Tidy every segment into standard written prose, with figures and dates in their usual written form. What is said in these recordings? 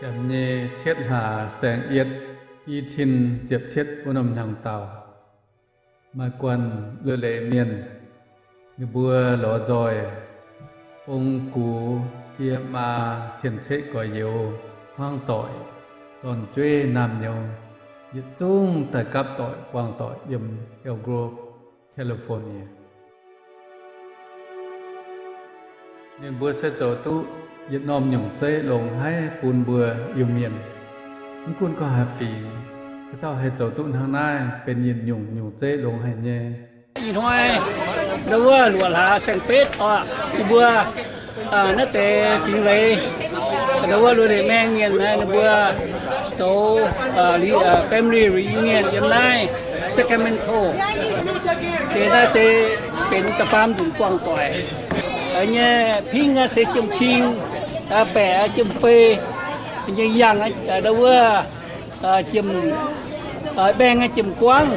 Chạm nhê chết hà sẹng yết y thìn chếp chết u nằm thằng tàu mà quan lừa lệ miền như bùa ló dòi ông cú kia mà thiền thế cõi yếu hoang tội còn chuê nam nhau yết sung tại cáp tội quang tội yếm Elk Grove, California nên bùa sẽ trở tụ yết nòm nhung chế lồng hay bùn bùa yêu miền những quân có hà phì cái tao hay trở tụ hàng nay bên nhìn nhung chế lồng hay nhé nhìn hoài đâu vừa lụa là sang pết vừa nó tệ chính vậy đâu vừa lụa để mang nghiền này nó vừa tổ family reunion hôm nay Sacramento thế ta sẽเป็นตะฟามถึงกวางต่อยở nhà pin sẽ chấm chiên bẻ chấm phê như yang đâu vừa chấm beng chấm quang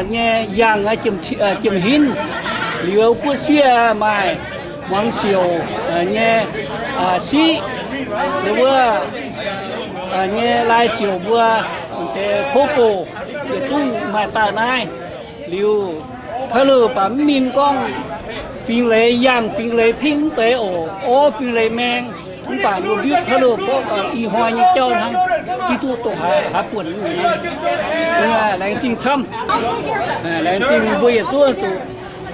nghe yang chấm hin liu của xia mai măng xiu nghe xí đâu vừa nghe lai xiu vừa thế phố cổ để tung mai ta này liu thay lừa bám min con phiên lệ yang phiên lệ pin tế ổ phiên lệ mang cũng phải luôn biết thay lừa phố y hoa như châu thằng khi tu tổ hạ quần người này là lãnh tình thâm lãnh tình vui ở tu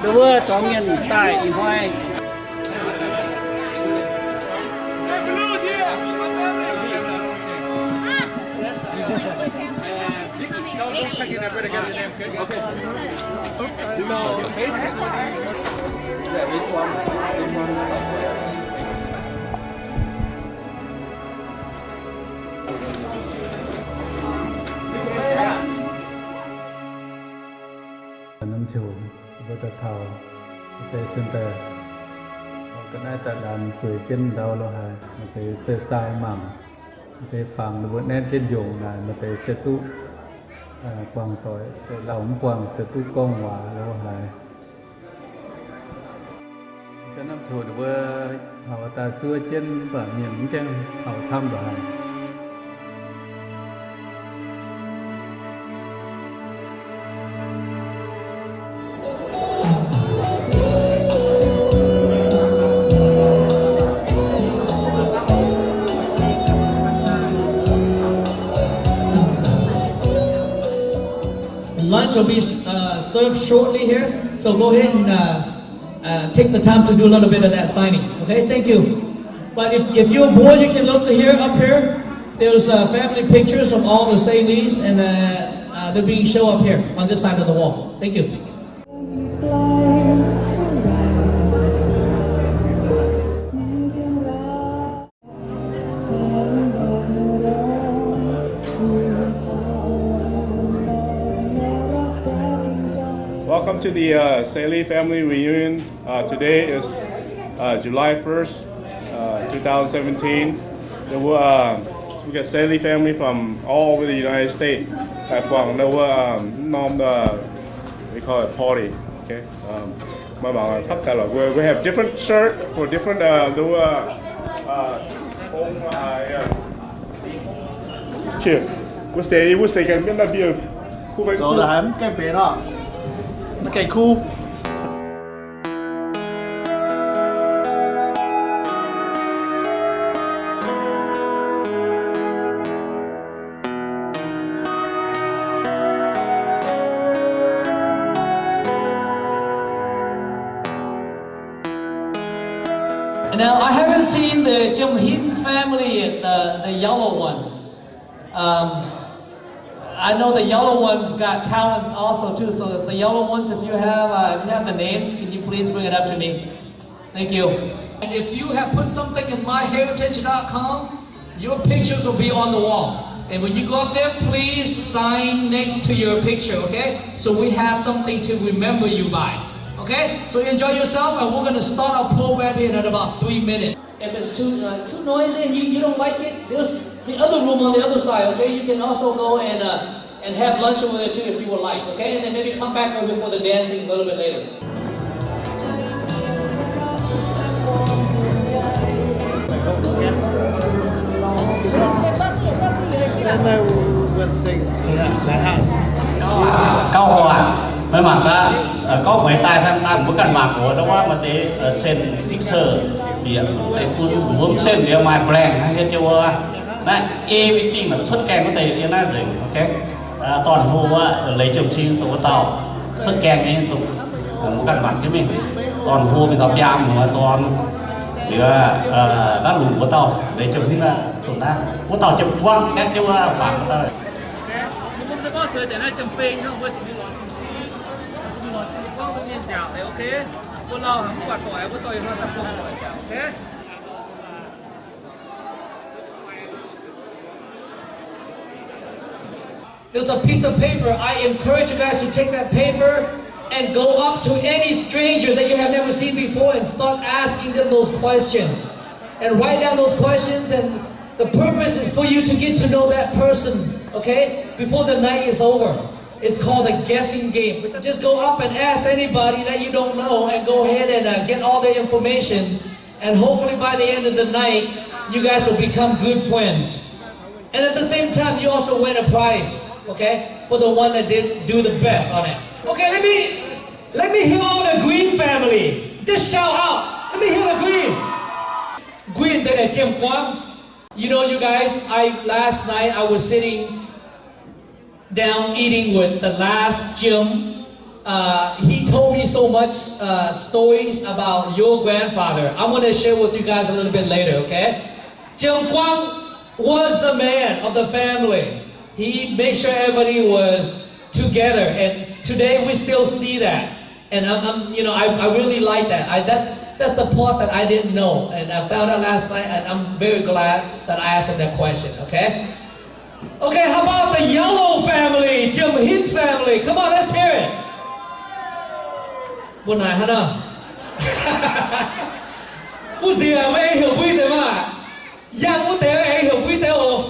đối với tòa miền tại y hoa năm chiều với tờ thảo tờ sinh tờ cái này tờ làm chuối kiên đau lo hài tờ xe sai mỏng tờ phẳng được nét kiên dùng là tờ xe tu quang tội xe lỏng quang xe tu công hòa lo hài cái năm chiều được với thảo ta chưa trên và miền cái thảo thăm rồi Lunch will be served shortly here, so go ahead and take the time to do a little bit of that signing. Okay, thank you. But if you're bored, you can look here up here. There's family pictures of all the Saelees, and they're being shown up here on this side of the wall. Thank you. Welcome to the Saelee family reunion. Today is July 1st, 2017. We got Saelee family from all over the United States. We call it party. Okay. We have different shirt for different Cheer. What's the can be that beer? Rồi là hãy cái bé đó nó cây khu Now I haven't seen the Jim Hin's family yet, the yellow one. I know the yellow ones got talents also too. So if the yellow ones, if you have the names, can you please bring it up to me? Thank you. And if you have put something in myheritage.com, your pictures will be on the wall. And when you go up there, please sign next to your picture, okay? So we have something to remember you by. Okay? So enjoy yourself, and we're going to start our program here in about 3 minutes. If it's too noisy and you don't like it, there's the other room on the other side, okay? You can also go and have lunch over there too if you would like, okay? And then maybe come back over for the dancing a little bit later. Đó. Family Yingtsing Chao. Câu hỏi mấy mặt á có mấy tài tham tam với căn mạc của đó mà thế sen thích sơ biển tại phun muốn sen để mai brand hay cho nè everything là xuất kèn có thể na rồi ok toàn hồ lấy chồng chi tổ tàu xuất kèn liên tục một căn bản cho mình toàn hồ mình tập giam mà toàn đã lùn của tàu lấy chồng thì là tụi ta của tàu chụp quăng các chỗ phản của ta rồi ผมจะบอกเธอแต่น่าจำเป็นต้องว่าจะมีหลอดหลอดก็ไม่มีจ่าเลยโอเคพวกเราทำกวาดต่อยพวกต่อยมาทำกวาดต่อยโอเค There's a piece of paper. I encourage you guys to take that paper and go up to any stranger that you have never seen before and start asking them those questions. And write down those questions, and the purpose is for you to get to know that person, okay? Before the night is over. It's called a guessing game. Just go up and ask anybody that you don't know and go ahead and get all the information. And hopefully by the end of the night, you guys will become good friends. And at the same time, you also win a prize, okay? For the one that did do the best on it. Okay, let me hear all the green families. Just shout out. Let me hear the green. Green, then Jim Kwang. You know, you guys, last night I was sitting down eating with the last Jim. He told me so much stories about your grandfather. I'm going to share with you guys a little bit later, okay? Jim Kwang was the man of the family. He made sure everybody was together, and today we still see that. And I really like that. That's the part that I didn't know, and I found out last night, and I'm very glad that I asked him that question, okay? Okay, how about the yellow family, Jim Hint's family? Come on, let's hear it. Buồn này hả nào? Bố gì à, mấy hiểu quý thế mà. Yang bố thế ấy hiểu quý thế hồ.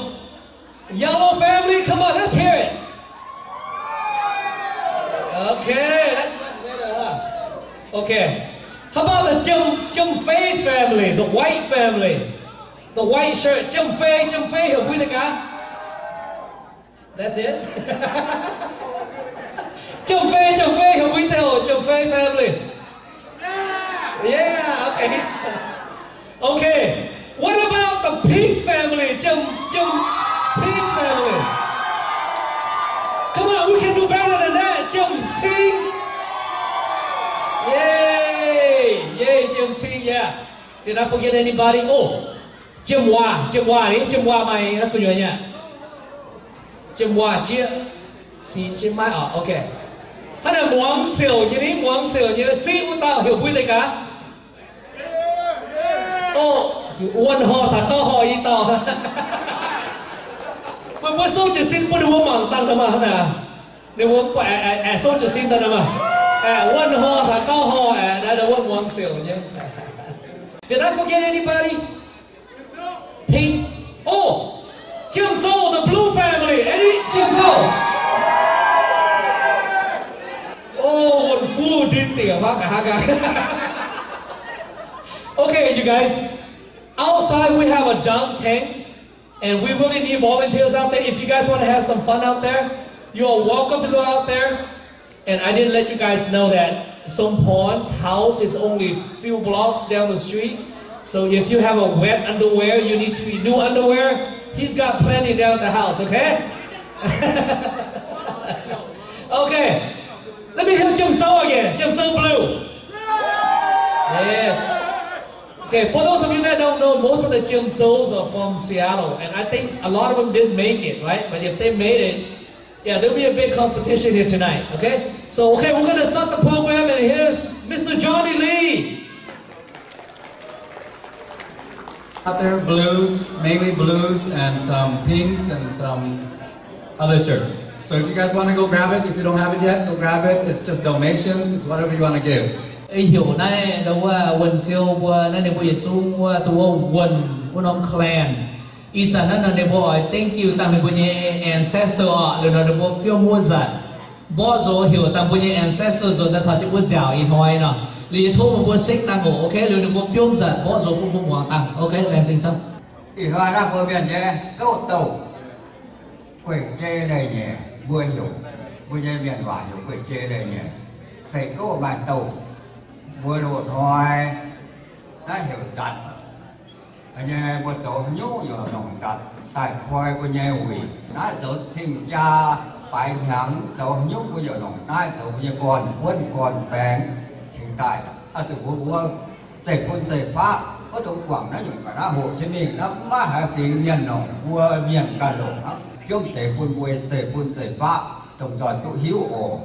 Yellow family, come on, let's hear it. Okay, that's much better, huh? Okay. How about the Jim Faye's family, the white family? The white shirt, Jim Faye hiểu quý thế cả? That's it? Jim Faye hiểu quý thế hồ, Jim Faye family? Yeah, okay. Okay, what about the pink family, Jim T's family? Come on, we can do better than that, Jim T. Yay, Jim T, yeah. Did I forget anybody? Oh, Jim Hoa mày nó cười nha. Jim Hoa chia, Jim Mai okay. Hắn là Muang Siêu như sĩ của tao hiểu quý đấy cả. Oh, one horse à, có hỏi tao. Bữa số chỉ xin bữa đừng mảng tăng mà hả nè. Nếu bữa số chỉ xin tao mà. One horse à, có hỏi đã được Muang Siêu nhé. Did I forget anybody? Pink. Oh, Jim Zhou, the blue family. Any Jim Zhou? Oh, one blue didn't think about Okay, you guys. Outside we have a dunk tank, and we really need volunteers out there. If you guys want to have some fun out there, you are welcome to go out there. And I didn't let you guys know that Somporn's house is only a few blocks down the street. So if you have a wet underwear, you need to be new underwear. He's got plenty down at the house, okay? Okay. Let me hear Jim Zhou again. Jim Zhou Blue. Yes. Okay, for those of you that don't know, most of the Jim Zhous are from Seattle, and I think a lot of them didn't make it, right? But if they made it, yeah, there'll be a big competition here tonight, okay? So, okay, we're gonna start the program, and here's Mr. Johnny Lee. Out there, blues, mainly blues, and some pinks and some other shirts. So if you guys want to go grab it, if you don't have it yet, go grab it. It's just donations. It's whatever you want to give. Hiểu này đâu quần chiêu này để buổi chung tụi quần ông clan. Ít ra nó để buổi thank you tạm để buổi ancestor rồi nó để buổi biểu mua giật. Bỏ rồi hiểu tạm buổi ancestor rồi ta chỉ buổi giàu in hoài nè. Lý thua một buổi xích tăng ngủ, ok rồi để buổi biểu giật bỏ rồi buổi mua tăng, ok lên sinh xong. Thì hoa ra vừa biển nhé, câu tàu. quẩy chê này nhỉ vừa hiểu vừa nhớ miền hòa hiểu quẩy chê này nhỉ xảy câu bài tàu vừa đột hoài đã hiểu chặt anh em vừa tổ nhũ giờ nòng chặt tại khoai vừa nhớ hủy đã dấu sinh cha bài nhắn dấu nhũ vừa giờ nòng đã dấu vừa còn quân còn bén chỉ tại ở từ vừa xảy phun xảy phá có tổng quảng đã dùng cả đá Hồ Chí Minh đã má hải phí miền nòng vừa miền cả lồng á chúng thể phun xảy phá tổng đoàn tụ hiếu ổ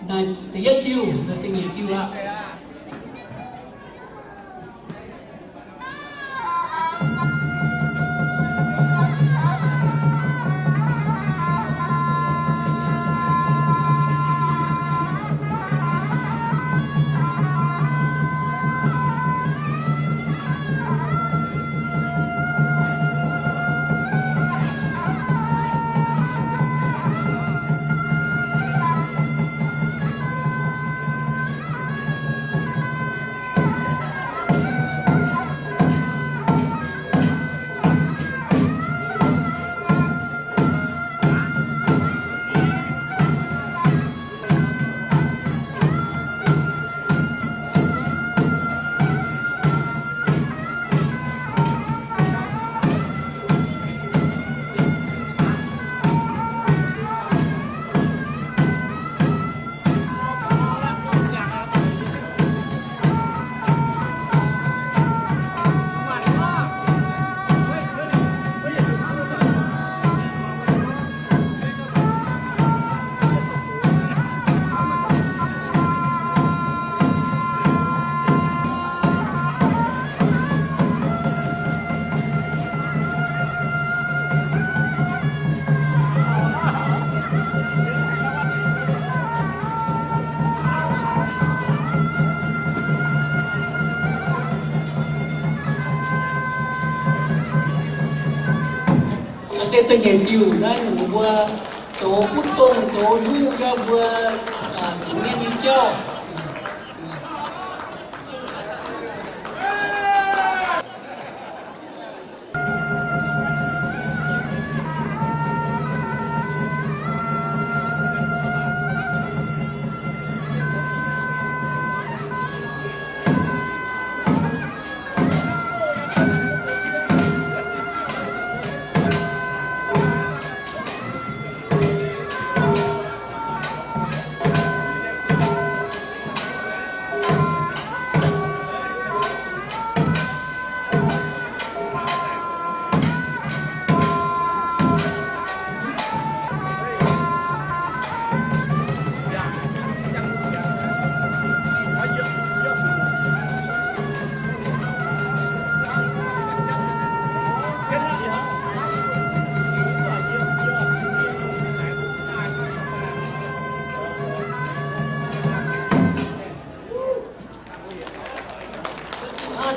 Này thì nhất tiêu là tình nghĩa tiêu ạ. Tình hình tiêu đấy vừa tổ bút tông tổ du cho vừa liên đi cho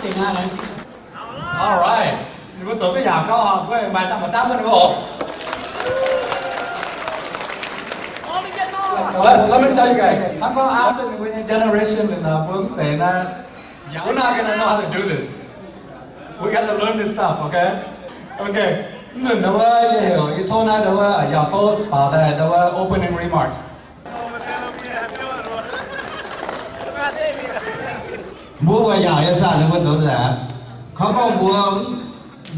tiền Nga này. Alright. Bữa số tôi giảm có với bài tập 100 phân bộ. Let me tell you guys, how come after the generation in the book, we're not gonna know how to do this. We gotta learn this stuff, okay? Okay. Rồi đâu có hiểu, cái thôn này đâu có ở giáo phố vào đây đâu có opening remarks. Mua vào nhà ya sa nó mua chỗ gì?เขาก็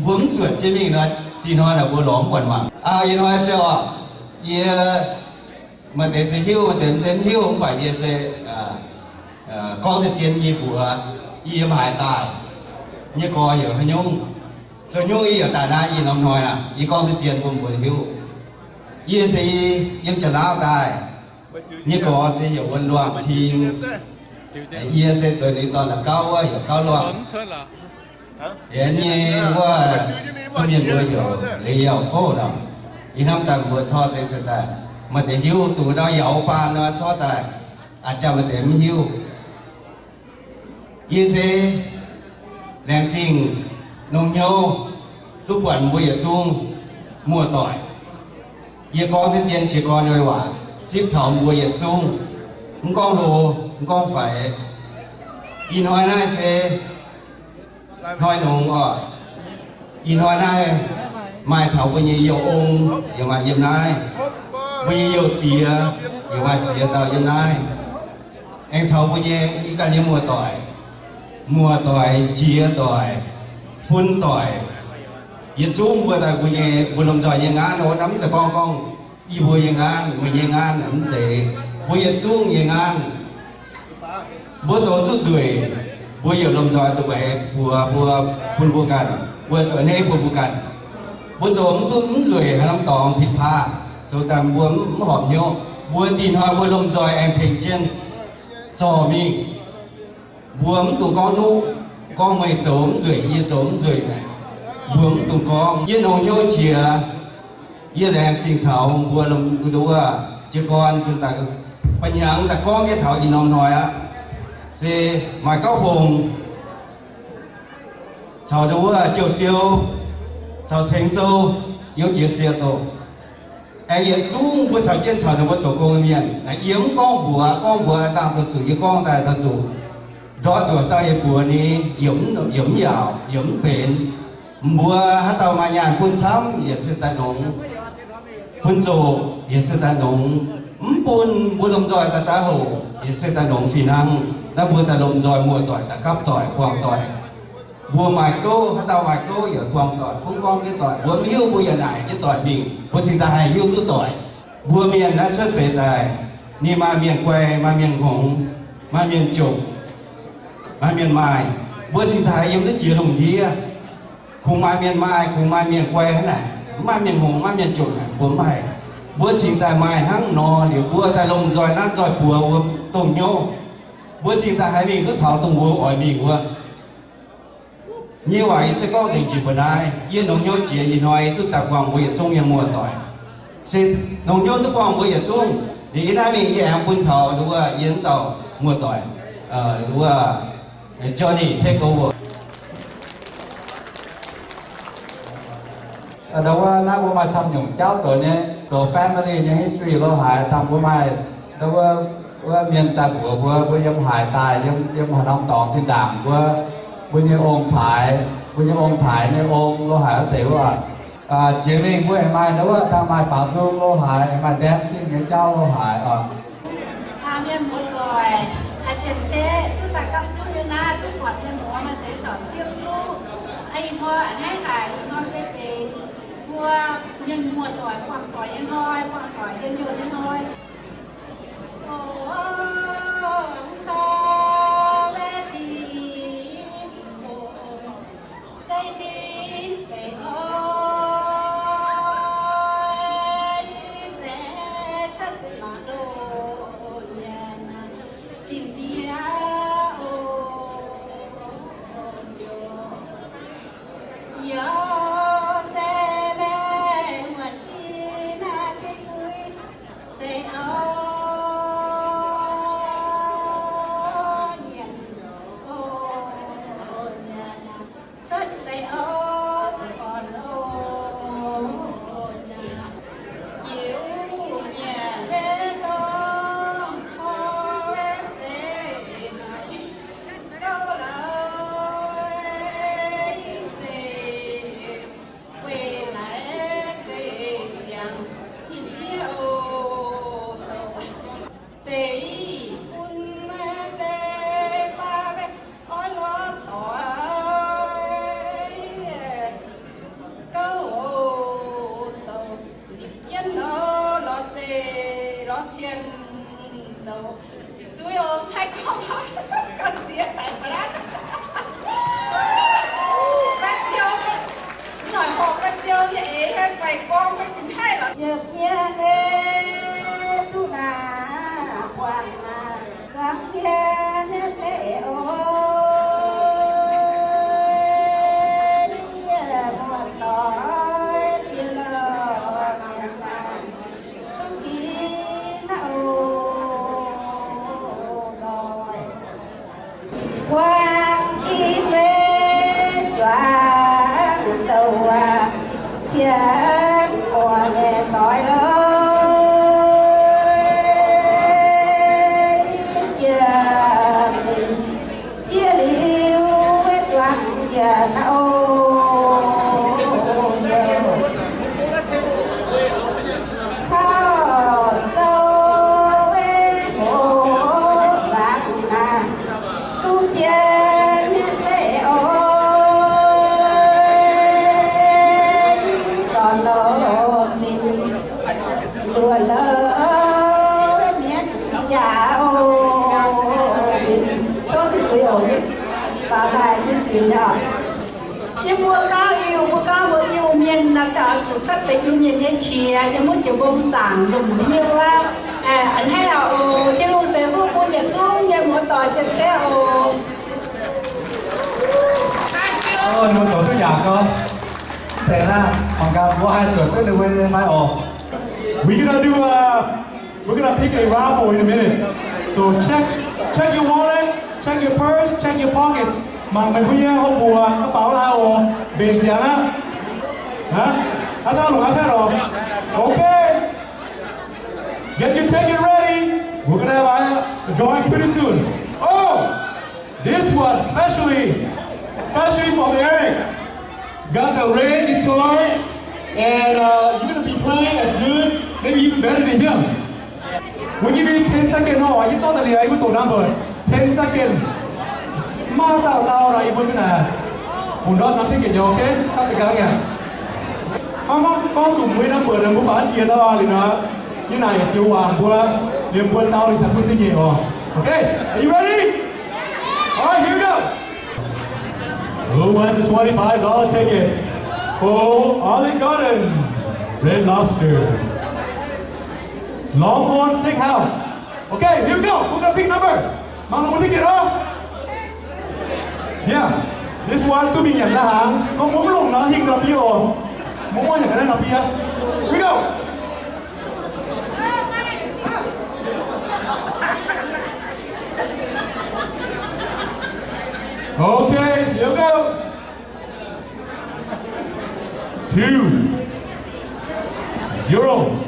mua chuẩn chế mình là thì nói là mua lõm quần mà. Yên nói sao ạ? Mà để sẽ hiểu mà để xem hiểu không phải để sẽ có thể tiền gì của mà hải tài như coi hiểu hay nhung cho nhung ở tại đây nằm nói con thể tiền của buổi hiểu sẽ trả lao tài như có sẽ hiểu quân loạn thì sẽ tới đi toàn là cao loạn hiện như qua tôi nhận vừa hiểu lấy hiểu phố đó năm tầng vừa so sẽ tại mà để hiểu tụi đó giàu pan nó cho tại cho mà để mình hiểu sẽ đèn trình nông nhau tu quản mua ở chung mua tỏi con thì tiền chỉ còn rồi quả chip thảo mua ở chung không con hồ không con phải nói này sẽ nói nông nói này mai thảo bây giờ nhiều ông giờ mà giờ này bây giờ tía giờ mà chia tao giờ này anh thảo bây giờ ý cả như mua tỏi chia tỏi phun tỏi yên chung vừa tại bây giờ vừa làm giỏi như ngán nó nắm cho con y vừa như ngán mình như ngán nắm dễ bây giờ chung như ngán bữa tối chút rồi bây giờ làm giỏi rồi vậy vừa phun vừa cạn vừa trở nên vừa cạn bữa giờ tôi rồi hay làm tòng thịt pha rồi tạm vừa họp nhau vừa tin hoa vừa làm giỏi em thành trên cho mình buông tụi con mày trốn rồi này buông tụi con yên hồng nhô chìa yên là trình thảo vừa làm đúng chứ con xin ta bây giờ ta con cái thảo gì nông nói thì mày có phùng thảo đúng chiều thảo thành châu yếu chia xe tổ anh yên chung với thảo trên thảo nó chỗ con miền là yếm con bùa tạm thật sự con tại thật sự đó rồi tay bùa ní yếm dạo yếm bền bùa hát tàu mà nhàn quân sắm giờ sẽ ta nóng quân rồ giờ sẽ ta nóng bùa lồng giỏi ta hồ giờ sẽ ta nóng phi năng ta bùa ta lồng giỏi mua tỏi ta cắp tỏi quàng tỏi bùa mài câu hát tàu mài câu giờ quàng tỏi cũng con cái tỏi bùa hiu bùa giờ này cái tỏi mình bùa sinh ta hay hiu tu tỏi bùa miền đã xuất sẽ tài ni mà miền quê mà miền hùng mà miền trục mà miền mài bữa sinh thái em rất chia lùng gì khung mai miền quê thế này mai miền hùng mai miền trục bữa mài bữa sinh thái mài hăng nò liệu bữa thái lồng rồi nát rồi bùa tùng nhô bữa sinh thái hai mình cứ thảo tùng bùa ỏi mình bùa như vậy sẽ có thành gì bữa nay yên nông nhô chia gì nói tôi tập quảng bùi trong nhà mùa tỏi sẽ nông nhô tôi quảng bùi chung thì cái này mình em quân thọ đúng không yên tàu mùa tỏi đúng không Johnny take over. Đâu có nói bố mai thăm nhung cháu rồi nhé, rồi family nhé history lo hại thăm bố mai đâu có miền tây của bố yếm hại tài yếm hà đông tòng thiên đàng bố như ôn thải như ôn lo hại ở tiểu chị mình bố em mai đâu có thằng mai bảo dung lo hại em mai dancing như cháu lo hại tham em một rồi trên xe tôi ta cầm xuống như na tôi quạt như múa mà thấy sọt riêng luôn ai thôi hay hải nó sẽ về mua nhân mua tỏi quàng tỏi nhân thôi quàng tỏi nhân nhiều nhân thôi cho bé thì trái tim để ơi sẽ chắc chắn là đồ tìm đi già nâu khao sâu về hồ lạc nà tu chân thế ôi tròn lộ tình đùa lỡ miết chào có cái chuối ổ nhất và đại xin chịu nhỏ nhưng mua cao mua yêu miền là sao chủ chất để yêu miền nhân chia nhưng mua chịu bông giảng lùng yêu á anh hay là cái lúc sẽ vô buôn nhật dung nhưng mua tỏi chết chết Nó tổ tôi nhạc cơ. Thế ra, hoàng ca có hai chuẩn tôi được với phải ổ. We're gonna pick a raffle in a minute. So check your wallet, check your purse, check your pocket. Mà mày bây giờ hôm mùa nó bảo là ồ bền tiền á. Hả? Anh ta lủng iPad rồi. Okay. Get your ticket ready. We're gonna have a drawing pretty soon. Oh, this one especially from Eric. Got the red guitar, and you're gonna be playing as good, maybe even better than him. We'll give you 10 seconds. No, you thought that I would to number 10 seconds. Ma tao là ibu thế nào? Hồn đó nắm ticket rồi, okay? Tắt cái cái kìa. Con dùng 10 number là muốn phá tiền tao à liền hả? Như này kêu hoàng bữa liền buôn tao thì sẽ phun gì rồi. Okay, are you ready? Alright, here we go. Who wants a $25 ticket? Oh, Olive Garden, Red Lobster, Longhorn Steakhouse. Okay, here we go. We're gonna pick number. Mang một ticket đó. Yeah, this one tôi bị nhận ra hàng. Con muốn lùng nó hình là bia rồi. Muốn mua những cái này là bia. Here we go. Okay, here we go. 2, 0,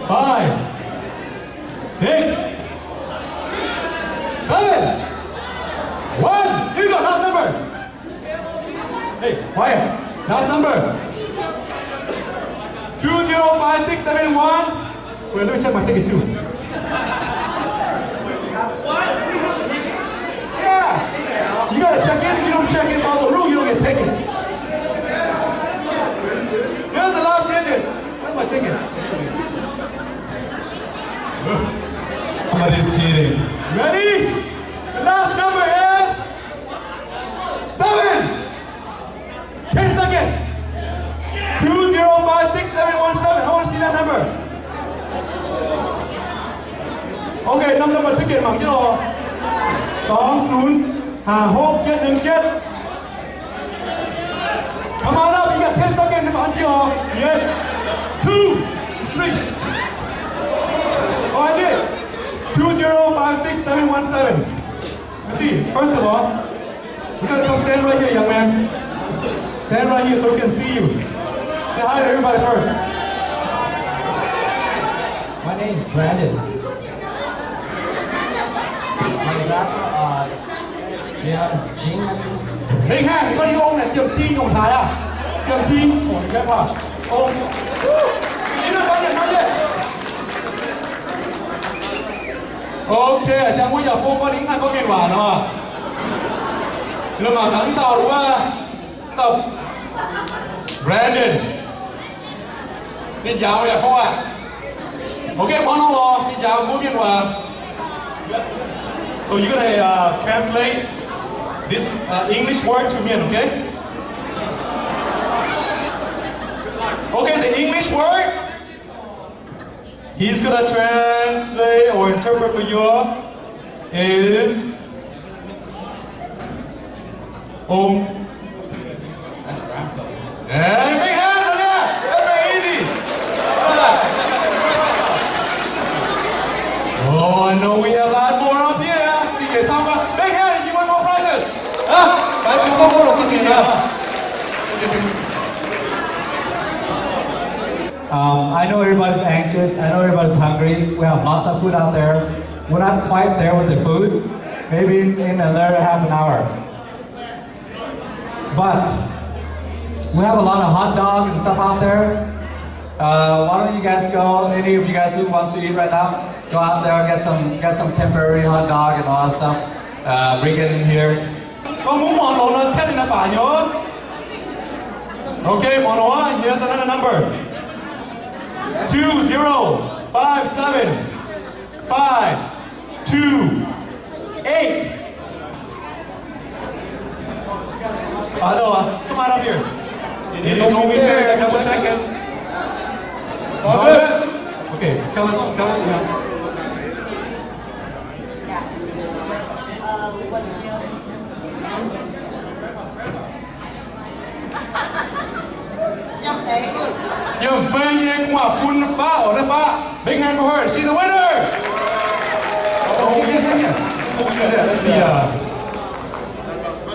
5, 6, 7, 1. Here we go, last number. Hey, quiet. Last number. 205671. Wait, let me check my ticket too. Yeah. You gotta check in. If you don't check in, follow the rule, you don't get tickets. Here's the last digit. Where's my ticket? Somebody's cheating. Ready? The last number is 7. 10 seconds. 20567117. I want to see that number. Okay, number ticket bằng cái đồ 205671. Come on up, you got 10 seconds if I'm here. Yeah. 2, 3. Oh, I did. 20567117. Let's see. First of all, you gotta come stand right here, young man. Stand right here so we can see you. Say hi to everybody first. My name is Brandon. My rapper Jing. Big hand, có đi ôm này, Chiêm Chi Ngọc Thái à? Chiêm Chi, ổn kép hả? Ôm. Ý được bao nhiêu nói gì? Ok, chẳng có giờ phố có lính hay có miền hòa đâu à? Lần mà cắn tàu đúng không? Tàu Brandon. Đi chào nhà phố à? Ok, món không rồi, đi chào muốn miền hòa. So you're gonna translate this English word to me, okay? Okay, the English word, he's gonna translate or interpret for you is That's Ramco. Hey, big hand on that! That's very easy. Oh, I know we have a lot more up here. Big hand if you want more prizes. I know everybody's anxious. I know everybody's hungry. We have lots of food out there. We're not quite there with the food. Maybe in another half an hour. But we have a lot of hot dog and stuff out there. Why don't you guys go? Any of you guys who wants to eat right now, go out there, get some temporary hot dog and all that stuff. Bring it in here. Có muốn món đồ nó thét thì nó bảo nhớ. Okay, món đồ, here's another number. 2057528. Come on up here. It is only fair to double check it. All good? Okay, tell us now. Dường phê nhiên quả phun phá ở đây phá. Big hand for her. She's a winner. Let's see.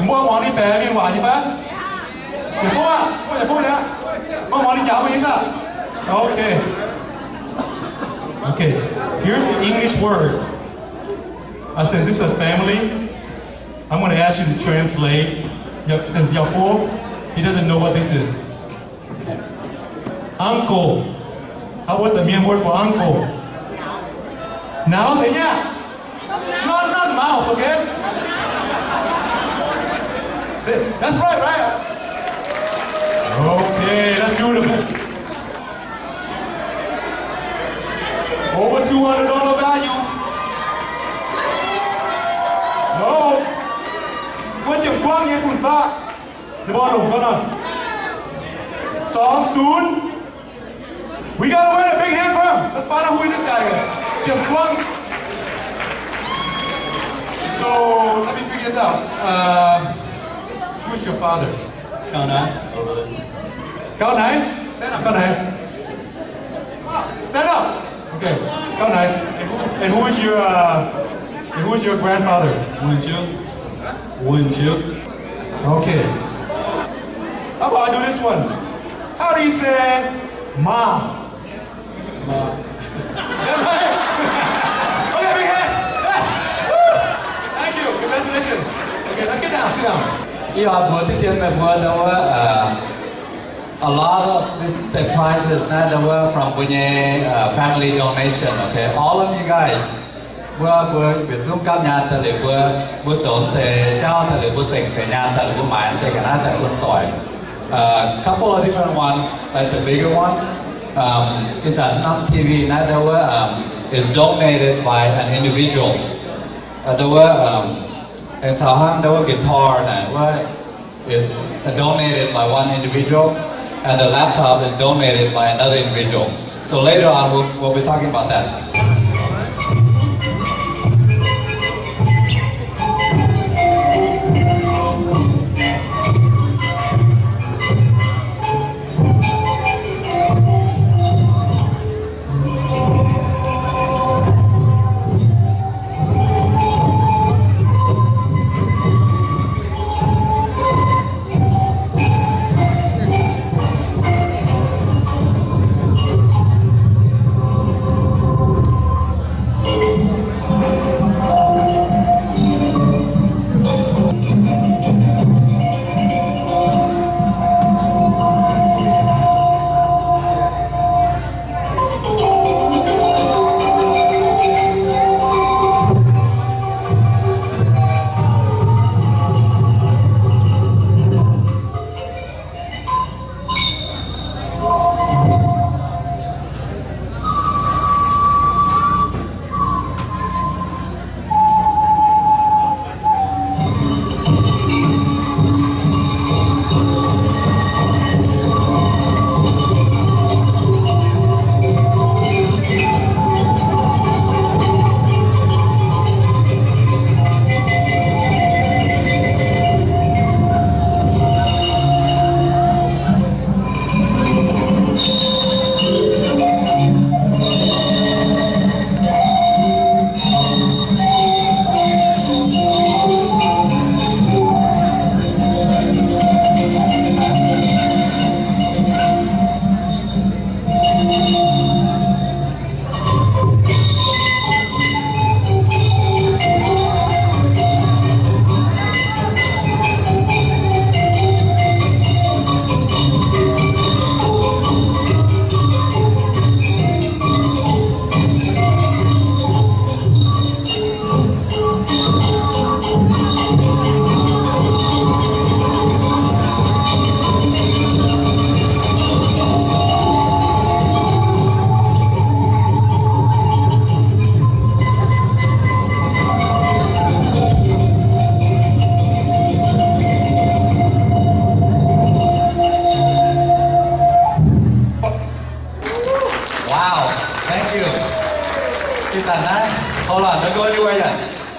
Mua món đi bé liên quả gì phá? Giải phúc à? Mua giải phúc nhá. Mua món đi cháo với sao? Okay. Okay. Here's the English word. Since this is a family, I'm going to ask you to translate. Since Yafo, he doesn't know what this is. Uncle. What's the main word for uncle? Nào thấy nhá. Not mouse, okay? That's right? Okay, that's beautiful. Over $200 value. No. Quân trưởng quang như phun pha. Để bọn lủng con nào. 2-0. We gotta win a big hand for him. Let's find out who this guy is. Jim Kwang. So, let me figure this out. Who's your father? Cao Nai. Cao Nai? Stand up, Cao Nai. Stand up. Okay, Cao Nai. And who is your grandfather? Wouldn't you? Okay. How about I do this one? How do you say mom? Mom. Okay, big hand. Thank you. Congratulations. Okay, now get down. Sit down. A lot of the prizes now were from family donation. Okay, all of you guys were chúng các nhà tài liệu bữa trốn để trao tài liệu bữa trình để nhà tài liệu mãi để cả nhà tài liệu tuổi. Couple of different ones, like the bigger ones. It's a TV now is donated by an individual. There were in Sao Hang there were guitar now is donated by one individual, and the laptop is donated by another individual. So later on we'll be talking about that.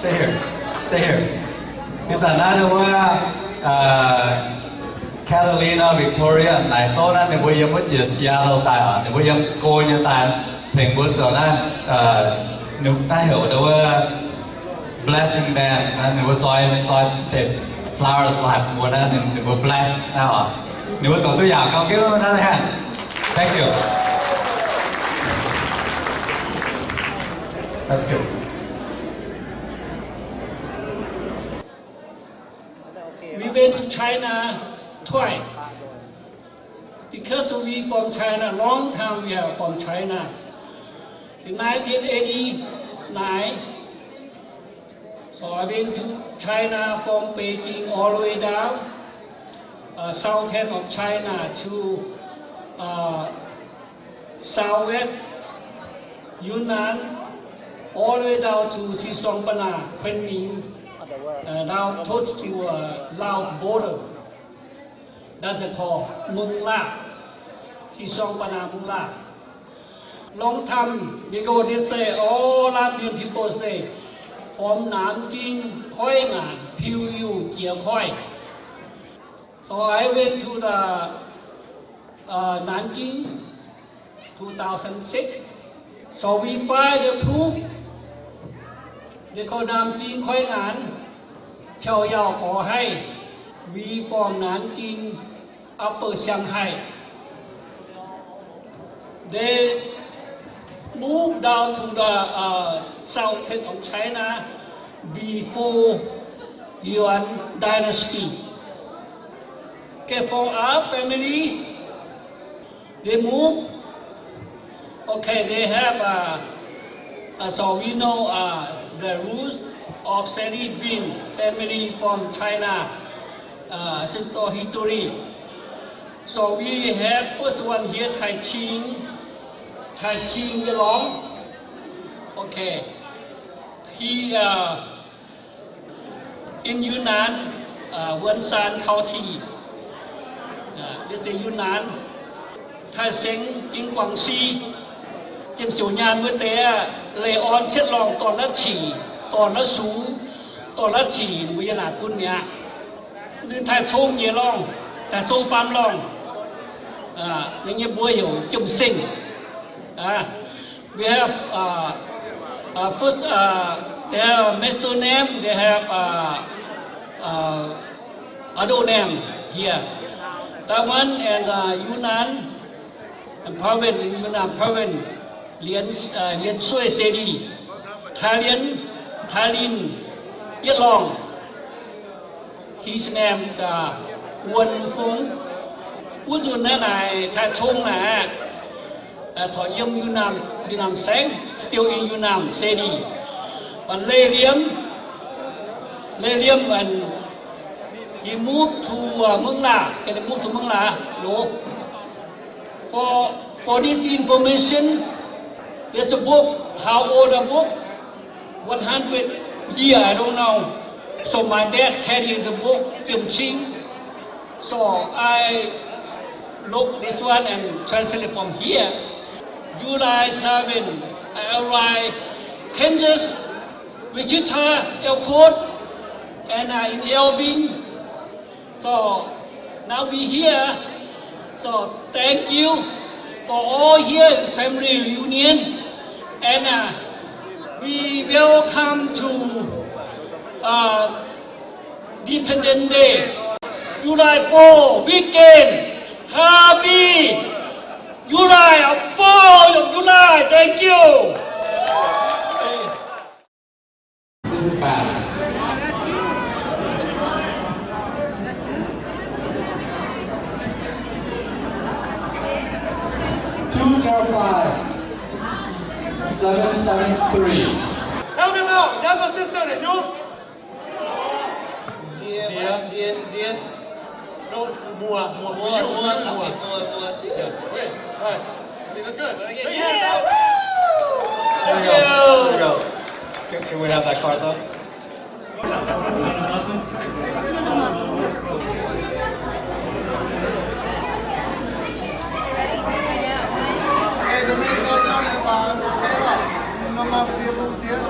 Stay here. Stay here. It's another Carolina, Victoria, này phố đó, nếu bây giờ mới chia Seattle tại ở, nếu bây giờ cô như tại thành phố giờ đó, nếu ta hiểu đâu blessing dance, nếu bây join the flowers life, nếu đó nếu bây bless nào à, nếu bây giờ tôiอยากcó kêu nó thế. Thank you. That's good. We went to China twice. Because we from China, long time we are from China. In 1989, so I went to China from Beijing all the way down, south end of China to southwest Yunnan, all the way down to Xishuangbanna, Kunming, down close to Laos border. That's called Mung La, Xishuangbanna Mung La. Long time ago they say, all Latvian people say, from Nanjing, Khoi Ngan, Piu Yu, Jia Khoi. So I went to the Nanjing, 2006. So we find the proof. They call Nanjing Khoi Ngan, Piao Yao Ko Hai. We from Nanjing, Upper Shanghai. They moved down to the south end of China before Yuan dynasty. Okay, for our family, they moved. Okay, they have so we know the roots of Saelee family from China, since history. So we have first one here, Tai Ching Yelong. Okay, he in Yunnan, Wenshan County. This is Yunnan. Tai Seng in Guangxi. Trên số nhà với tế lệ on chết lòng toàn là chỉ, toàn là sú, toàn là chỉ với dân là quân nhà. Nên thái thông nhẹ lòng, thái thông phám lòng. Nên như bố hiểu chùm sinh. We have first they have master name, they have adult name here. That one and Yunnan and province, Yunnan province, Lian Sui Saelee, Thalin Yetlong. His name is Wen Fung. Út dùn này này thái thông này thọ yếm Yunnan Sáng, still in Yunnan Saelee. And Lê Liêm and he moved to Mung La. Can he move to Mung La? No. For this information, there's a book. How old a book? 100 years, I don't know. So my dad carries a book, Kim Ching. So I look this one and translate from here. July 7, I arrived Kansas, Wichita Airport, and in Elbing. So now we here. So thank you for all here family reunion, and we welcome to Independence Day, July 4 weekend. Happy July 4th of July. Thank you. This is bad. $205-773. Help him out. Younger sister, you? Diên. No, mua. Wait, alright. That's good. Yeah. There we go. Can we have that card though? Hãy subscribe cho kênh Ghiền Mì Gõ để không bỏ lỡ những video hấp dẫn.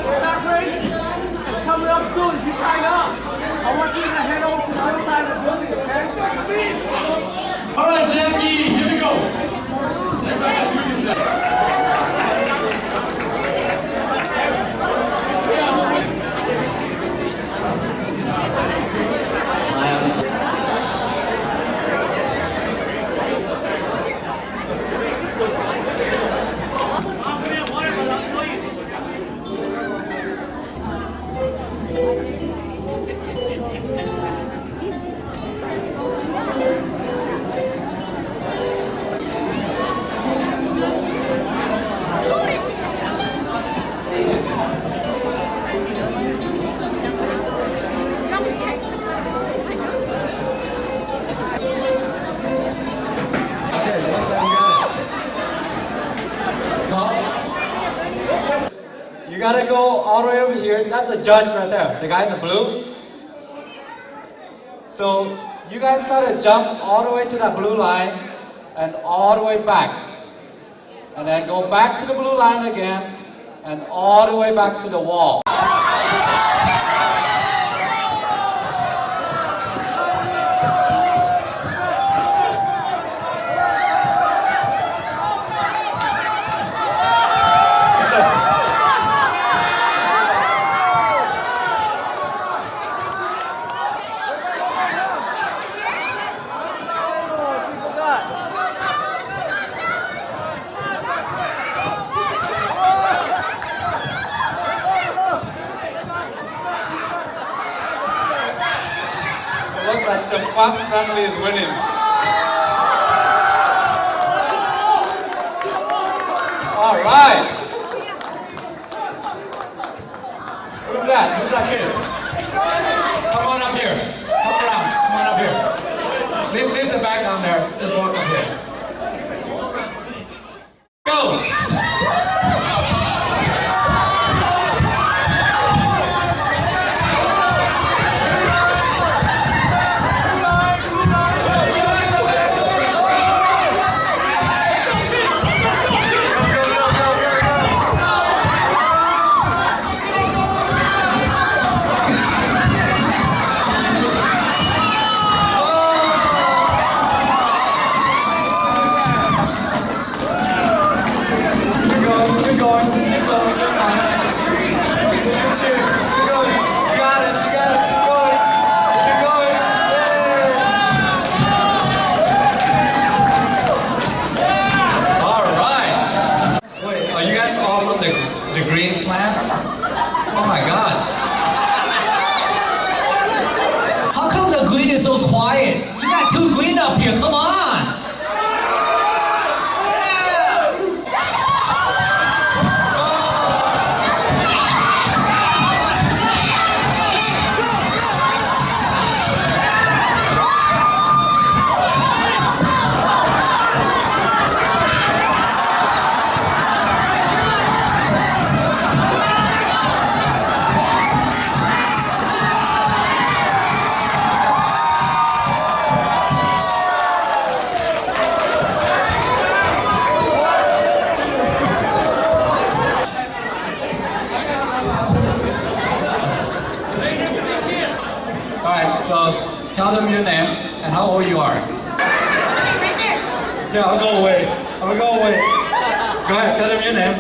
Sack race is coming up soon. If you sign up, I want you to head over to the other side of the building, okay? All right, Jackie, here we go. You gotta go all the way over here. That's the judge right there, the guy in the blue. So you guys gotta jump all the way to that blue line and all the way back. And then go back to the blue line again and all the way back to the wall. Looks like the Kwak family is winning. All right. Who's that? Who's that kid? Come on up here. Come around. Come on up here. Leave the bag down there. Just walk up here. Go. The green plant? Oh my God. How come the green is so quiet? You got two green up here, come on! So tell them your name and how old you are. Right there. Yeah, I'll go away. I'll go away. Go ahead, tell them your name.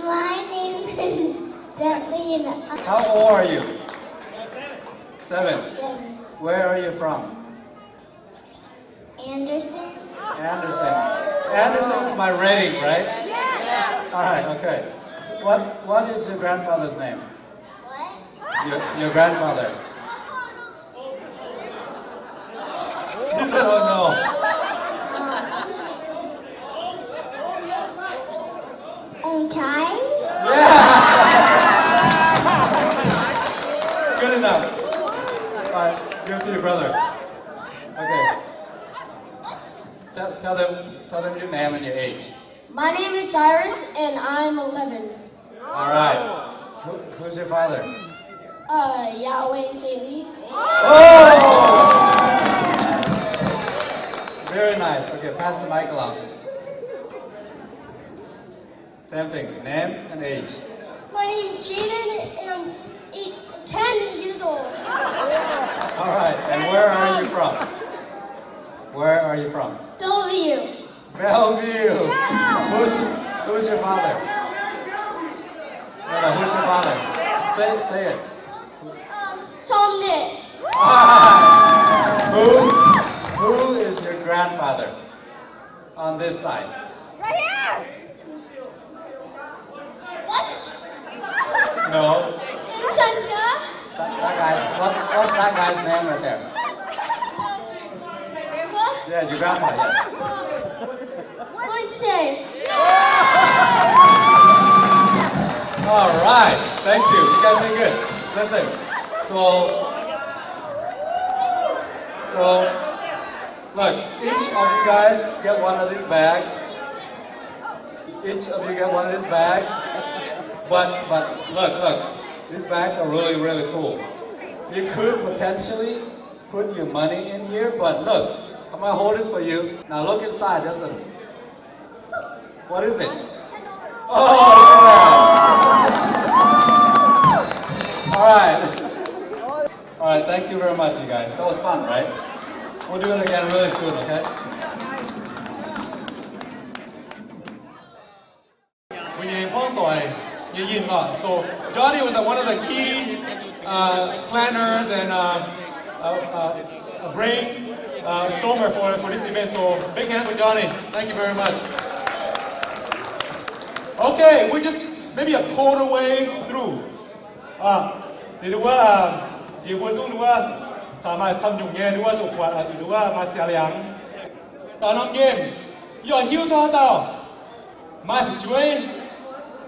My name is Bentley. How old are you? 7. Where are you from? Anderson. Anderson is my rating, right? Yeah. All right, okay. What is your grandfather's name? What? Your grandfather. He said, oh no. On time? Yeah! Good enough. All right, give it to your brother. Okay. Tell them your name and your age. My name is Cyrus and I'm 11. All right. Who's your father? Yahweh and Saelee. Oh! Very nice. Okay, pass the mic along. Same thing. Name and age. My name is Jaden, and I'm 10 years old. All right. And where are you from? Where are you from? Bellevue. Bellevue. Yeah. Who's your father? No, who's your father? Say it. Somnit. Who is your grandfather on this side? Right here. What? No. Santa. That guy's, what's that guy's name right there? My grandpa? Yeah, your grandpa, yes. Wednesday. All right, thank you. You guys did good. Listen, so look, each of you guys get one of these bags. Each of you get one of these bags. But look, these bags are really cool. You could potentially put your money in here, but look, I'm gonna hold this for you. Now look inside. There's a, what is it? Oh, yeah. All right, thank you very much, you guys. That was fun, right? We'll do it again really soon, okay? So Johnny was one of the key planners and brain stormer for this event. So big hand for Johnny. Thank you very much. Okay, we're just maybe a quarter way through. 你如果结婚中如果参与嘅如果做活啊，就如果มาเสียเหลียงตอนน้องเกม要หิ้วตัวต่อมาถึงช่วย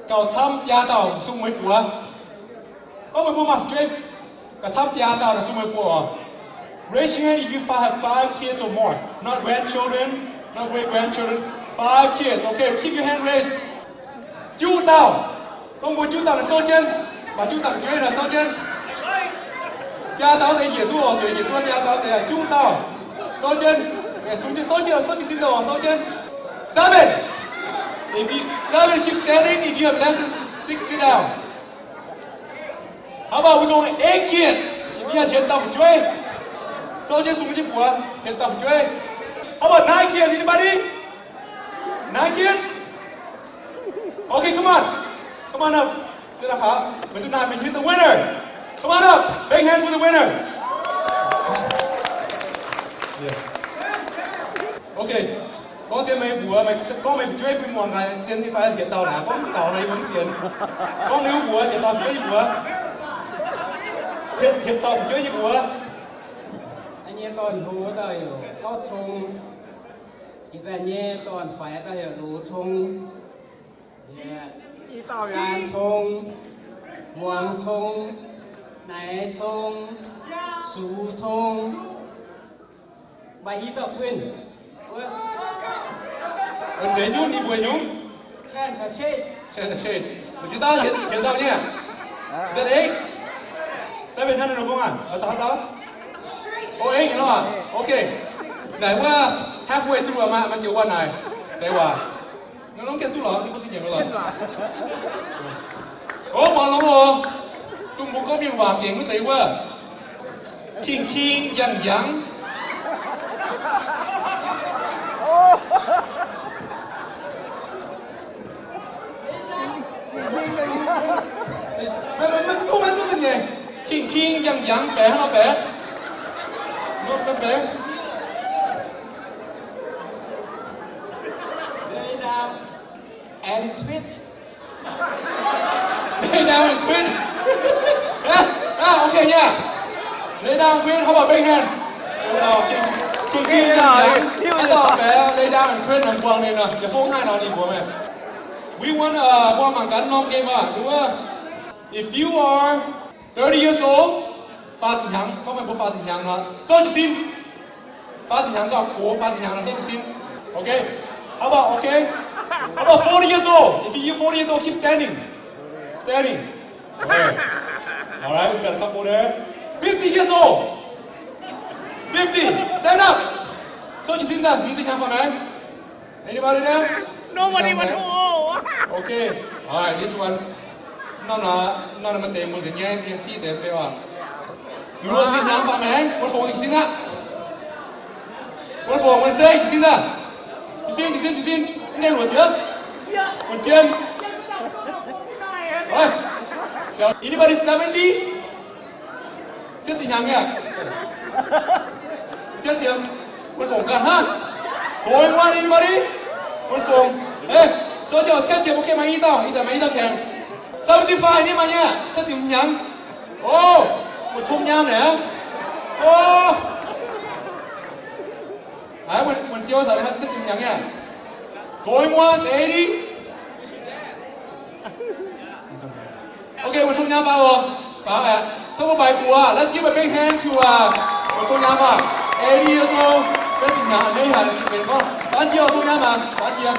เก่าช้ำยาต่อซุ้มมวยปัวก็มาพูดมาช่วยกับช้ำยาต่อซุ้มมวยปัว Raise your hand if you have 5 kids or more, not grandchildren, not great grandchildren, 5 kids. Okay, keep your hand raised. จูเต่าต้องพูดจูเต่าในโซเชียล把猪打追了，烧煎，压倒得野兔哦，对，野兔压倒得猪到，烧煎，哎，烧煎新的哦，烧煎。7, if you 7 keep standing, if you have less than 6, sit down. How about we go 8 kids? If you have 铁道追，烧煎什么去补啊？铁道追。How about 9 kids? Anybody? 9 kids? Okay, come on up. He's the winner. Come on up. Big hands for the winner. Okay. Có tiền mày bùa mày có mày chơi bên ngoài này tiền thì phải hiện tàu nè, có tàu này vẫn xiên. Có nếu bùa hiện tàu phải bùa. Hiện tàu phải chơi gì bùa? Anh em toàn hú đây có chung. Chúng ta nhé toàn phải ta hiểu đủ chung. Yeah. 山葱、黄葱、奶葱、树葱、bảy tộc thuyền. Để nhún đi buổi nhún. Chen sa chase. Mình ta hiện tàu nhé. Rất đấy. 700 rồi không ạ? Ở tàu. Ồ, anh nó à? Ok. Này qua halfway through mà chịu qua này. Đây hòa. Nó kêu tôi lọ, tôi có xin nhận rồi. Ủa, mà lắm rồi. Tôi muốn có miếng vàng kiện của tỷ quá. King, yang. Cô nói tôi gì? King, yang, bẻ nó bẻ. Nó bẻ. And quit. Lay down and quit. Okay, yeah. Lay down and quit. How about big hand? King, cái tao bé lay down and quit nằm quăng lên rồi. Để phone hai nó đi của mày. We want qua mảng cắn long game à, đúng không? If you are 30 years old, phá sinh hàng, có mày bố phá sinh hàng nó. Sao chỉ xin? Phá sinh hàng có bố phá sinh hàng nó chỉ xin. Okay. How about okay? How about 40 years old? If you're 40 years old, keep standing. Okay. All right, we've got a couple there. 50 years old. 50. Stand up. So you see that? You think I'm fine? Anybody there? Nobody but who? Okay, alright, this one. Nó mình tìm một cái nhang tiên sĩ đẹp phải không? Luôn xin nhang phạm mẹ, quân phụng xin ạ. Quân phụng quân sinh xin ạ. Chị xin, nghe của sướng. Quân kiên. Rồi. Anybody 70? Chết thì nhang nghe. Chết thì quân phụng gần ha. Going one, anybody? Quân phụng. Ê, số cho chết thì ok mà ý tao kèm. 75นี่มาเนี่ยชัดสิมยังโอ้หมดชมยามเนี่ยโอ้ไอ้วันเจียวสาวนะครับชัดสิมยังเนี่ย going once 80 okay หมดชมยามเปล่าถ้าว่าใบบัว let's give a big hand to หมดชมยามป่ะ80 years old ชัดสิมยังอันนี้หาเป็นก็บ้านเจียวชมยามมาบ้านเจียว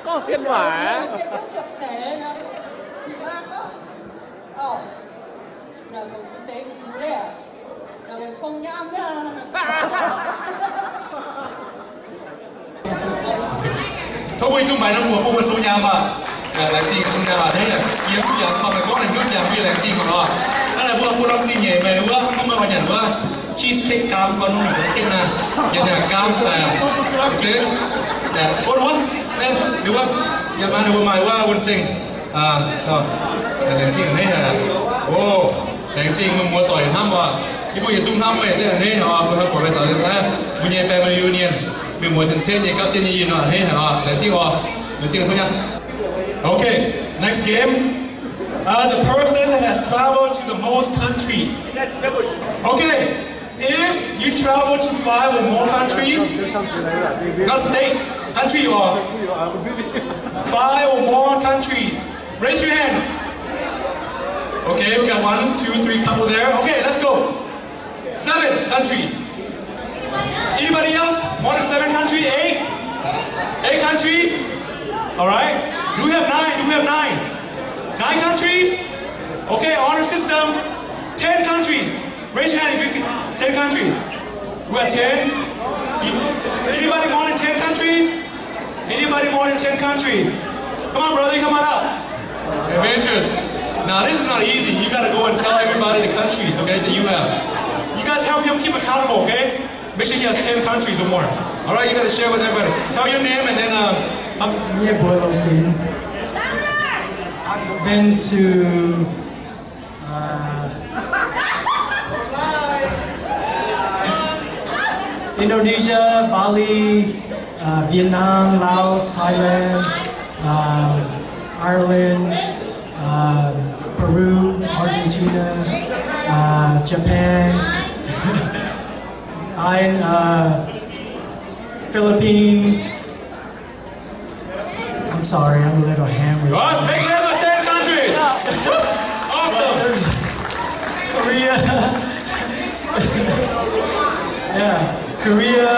có thiên hỏa Không quay chung bài năm mùa không số nhà mà làm gì không nhà mà thế là kiếm giờ mà phải có là nước nhà bây giờ làm gì mà nó là mua năm gì nhỉ mày đúng không không mà nhận nữa cheesecake cam con mình có thêm nè nhận là cam tèo ok nè bốn bốn lên đúng không nhận mà đúng mày qua quân sinh thôi làm gì ở đây là ô làm gì mà mua tỏi thăm mà cái buổi chung thăm này thế là đây hả vừa của bây giờ chúng ta buổi nhà family union mình muốn xem gì cấp trên gì nữa thế hả làm gì thôi nha. Okay, next game. The person that has traveled to the most countries. Okay, if you travel to 5 or more countries, not states, country or 5 or more countries, raise your hand. Okay, we got 1, 2, 3 couple there. Okay, let's go. 7 countries. Anybody else? More than 7 countries? 8? 8 countries? Alright. You have 9. 9 countries? Okay, honor system. 10 countries. Raise your hand if you can. 10 countries. We got 10. Anybody more than 10 countries? Anybody more than 10 countries? Come on, brother, come on up. Adventures. Now, this is not easy. You gotta go and tell everybody the countries, okay, that you have. You guys help him keep accountable, okay? Make sure he has 10 countries or more. Alright, you gotta share with everybody. Tell your name and then, I've been to Indonesia, Bali, Vietnam, Laos, Thailand, Ireland, Peru, Argentina, Japan, Philippines. I'm sorry, I'm a little hammered. What? Make it up to 10 countries! Awesome! Korea. Yeah, Korea.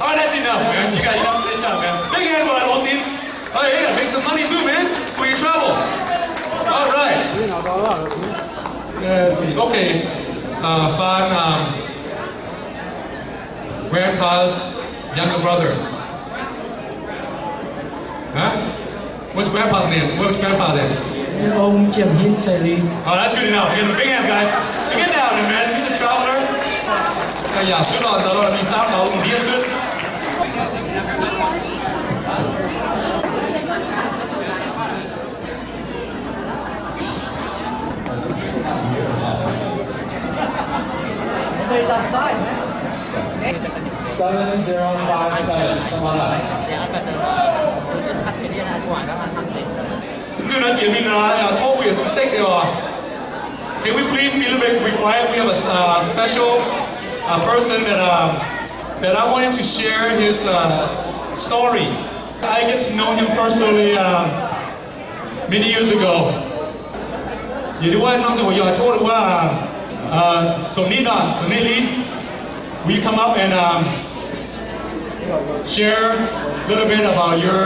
Alright, that's enough, man. You got enough to time, man. Big hand for that, Osin. Oh, yeah, you gotta make some money too, man, for your travel. Alright. Let's see. Okay. Find grandpa's younger brother. Huh? What's grandpa's name? What's grandpa's name? Ông Jim Hin Saelee. Oh, that's good enough. Get a big hand, guys. Get down there, man. He's a traveler. Yeah, shoot on the Lord. He's out of the Everybody's outside, man. 7057. Come on up. Can we please be a little bit quiet? We have a special person that that I wanted to share his story. I get to know him personally many years ago. 也ด้วยนอกจากอยากโทษว่าสมนิดสมนิลิ will you come up and share a little bit about your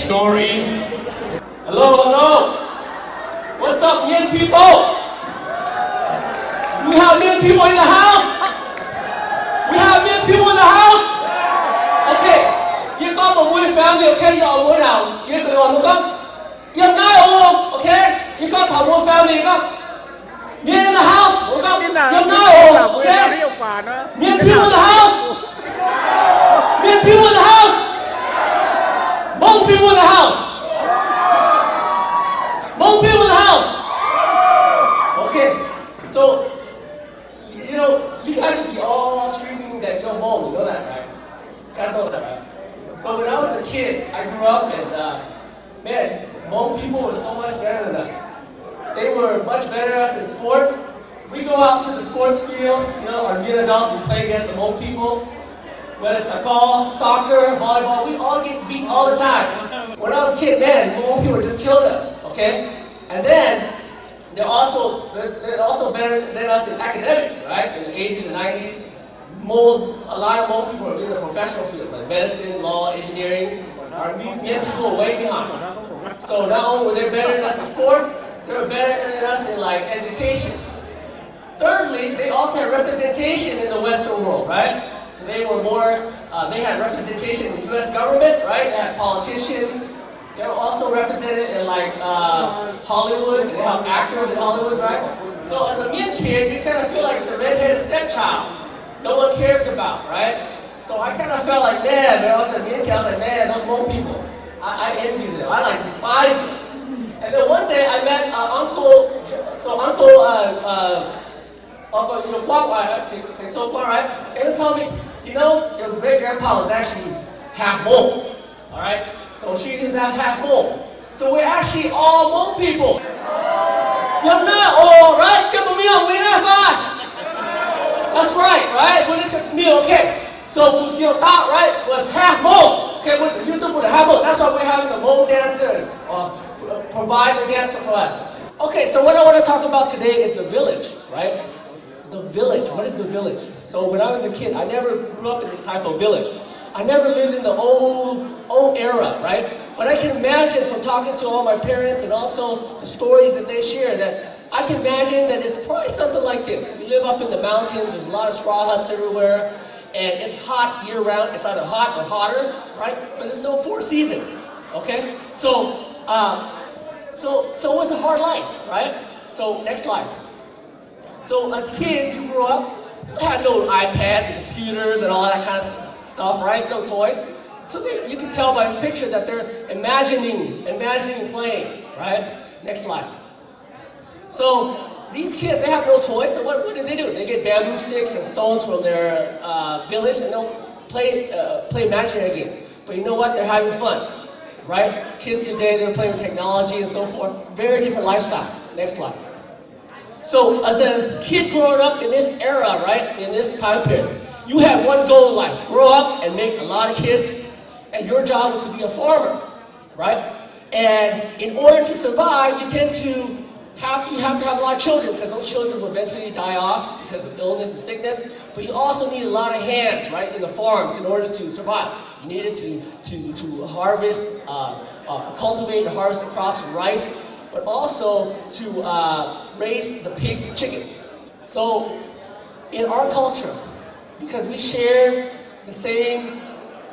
story? Hello, hello. What's up, young people? We have young people in the house. We have young people in the house. Okay, you come from one family, okay? You all know now. You all know come. You know, okay? You come from one family, you come. Me in the house, okay? You know, okay? Me people in the house. Me people in the house. Most people in the house. Most people in the house. Okay, so you know, you guys should be all screaming that you're Hmong. You know that, right? You guys know that, right? So when I was a kid, I grew up and man, Hmong people were so much better than us. They were much better than us in sports. We go out to the sports fields, you know, our young adults, we play against the Hmong people. Whether it's football, soccer, volleyball, we all get beat all the time. When I was a kid, man, Hmong people just killed us, okay? And then they're also better than us in academics, right? In the 80s and 90s, a lot of Hmong people were in the professional fields, like medicine, law, engineering. Our young people were way behind. So not only were they better than us in sports, they were better than us in like education. Thirdly, they also had representation in the Western world, right? So they were more, they had representation in the U.S. government, right? They had politicians. They were also represented in like Hollywood, and they have actors in Hollywood, right? So as a young kid, you kind of feel like the redheaded stepchild. No one cares about, right? So I kind of felt like, man, when I was a young kid, I was like, man, those Hmong people, I envy them. I like despise them. And then one day I met Uncle, you know, right? And he told me, you know, your great-grandpa was actually half Hmong, all right? So she is half Hmong. So we're actually all Hmong people. You're not all, right? That's right? We're the meal, okay. So Fusil Ta, right, was half Hmong. Okay, with the YouTube with half Hmong. That's why we're having the Hmong dancers provide the dancer for us. Okay, so what I want to talk about today is the village, right? The village. What is the village? So when I was a kid, I never grew up in this type of village. I never lived in the old era, right? But I can imagine from talking to all my parents and also the stories that they share that I can imagine that it's probably something like this. We live up in the mountains, there's a lot of straw huts everywhere, and it's hot year round. It's either hot or hotter, right? But there's no four season, okay? So it was a hard life, right? So next slide. So as kids, you grew up, you had no iPads and computers and all that kind of stuff, right? No toys. So you can tell by this picture that they're imagining playing, right? Next slide. So these kids, they have no toys, so what do? They get bamboo sticks and stones from their village and they'll play imaginary games. But you know what? They're having fun, right? Kids today, they're playing with technology and so forth. Very different lifestyle. Next slide. So as a kid growing up in this era, right, in this time period, you had one goal in life: grow up and make a lot of kids, and your job was to be a farmer, right? And in order to survive, you have to have a lot of children, because those children will eventually die off because of illness and sickness. But you also need a lot of hands, right, in the farms in order to survive. You needed to harvest, cultivate and harvest the crops of rice, but also to raise the pigs and chickens. So in our culture, because we share the same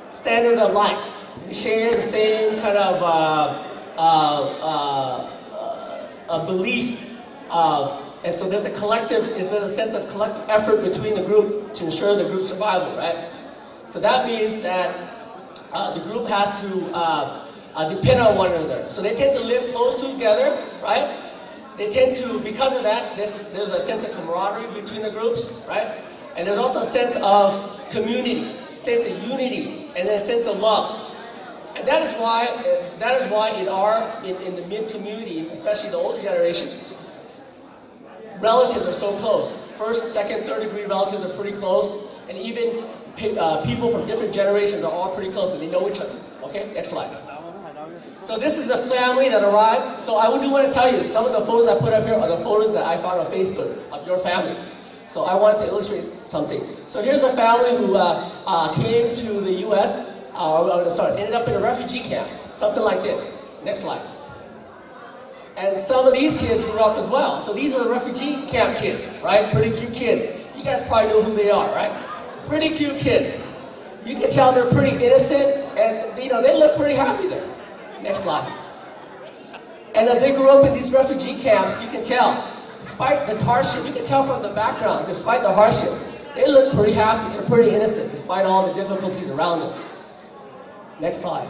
standard of life, we share the same kind of a belief and so there's a sense of collective effort between the group to ensure the group's survival, right? So that means that the group has to depend on one another. So they tend to live close together, right? They tend to, because of that, there's a sense of camaraderie between the groups, right? And there's also a sense of community, sense of unity, and then a sense of love. And that is why in the Min community, especially the older generation, relatives are so close. First, second, third degree relatives are pretty close. and even people from different generations are all pretty close and they know each other. Okay, next slide. So this is a family that arrived. So I do want to tell you, some of the photos I put up here are the photos that I found on Facebook of your families. So I want to illustrate something. So here's a family who came to the U.S., ended up in a refugee camp, something like this. Next slide. And some of these kids grew up as well. So these are the refugee camp kids, right? Pretty cute kids. You guys probably know who they are, right? Pretty cute kids. You can tell they're pretty innocent, and they look pretty happy there. Next slide. And as they grew up in these refugee camps, you can tell, despite the hardship, you can tell from the background, despite the hardship, they look pretty happy, they're pretty innocent, despite all the difficulties around them. Next slide.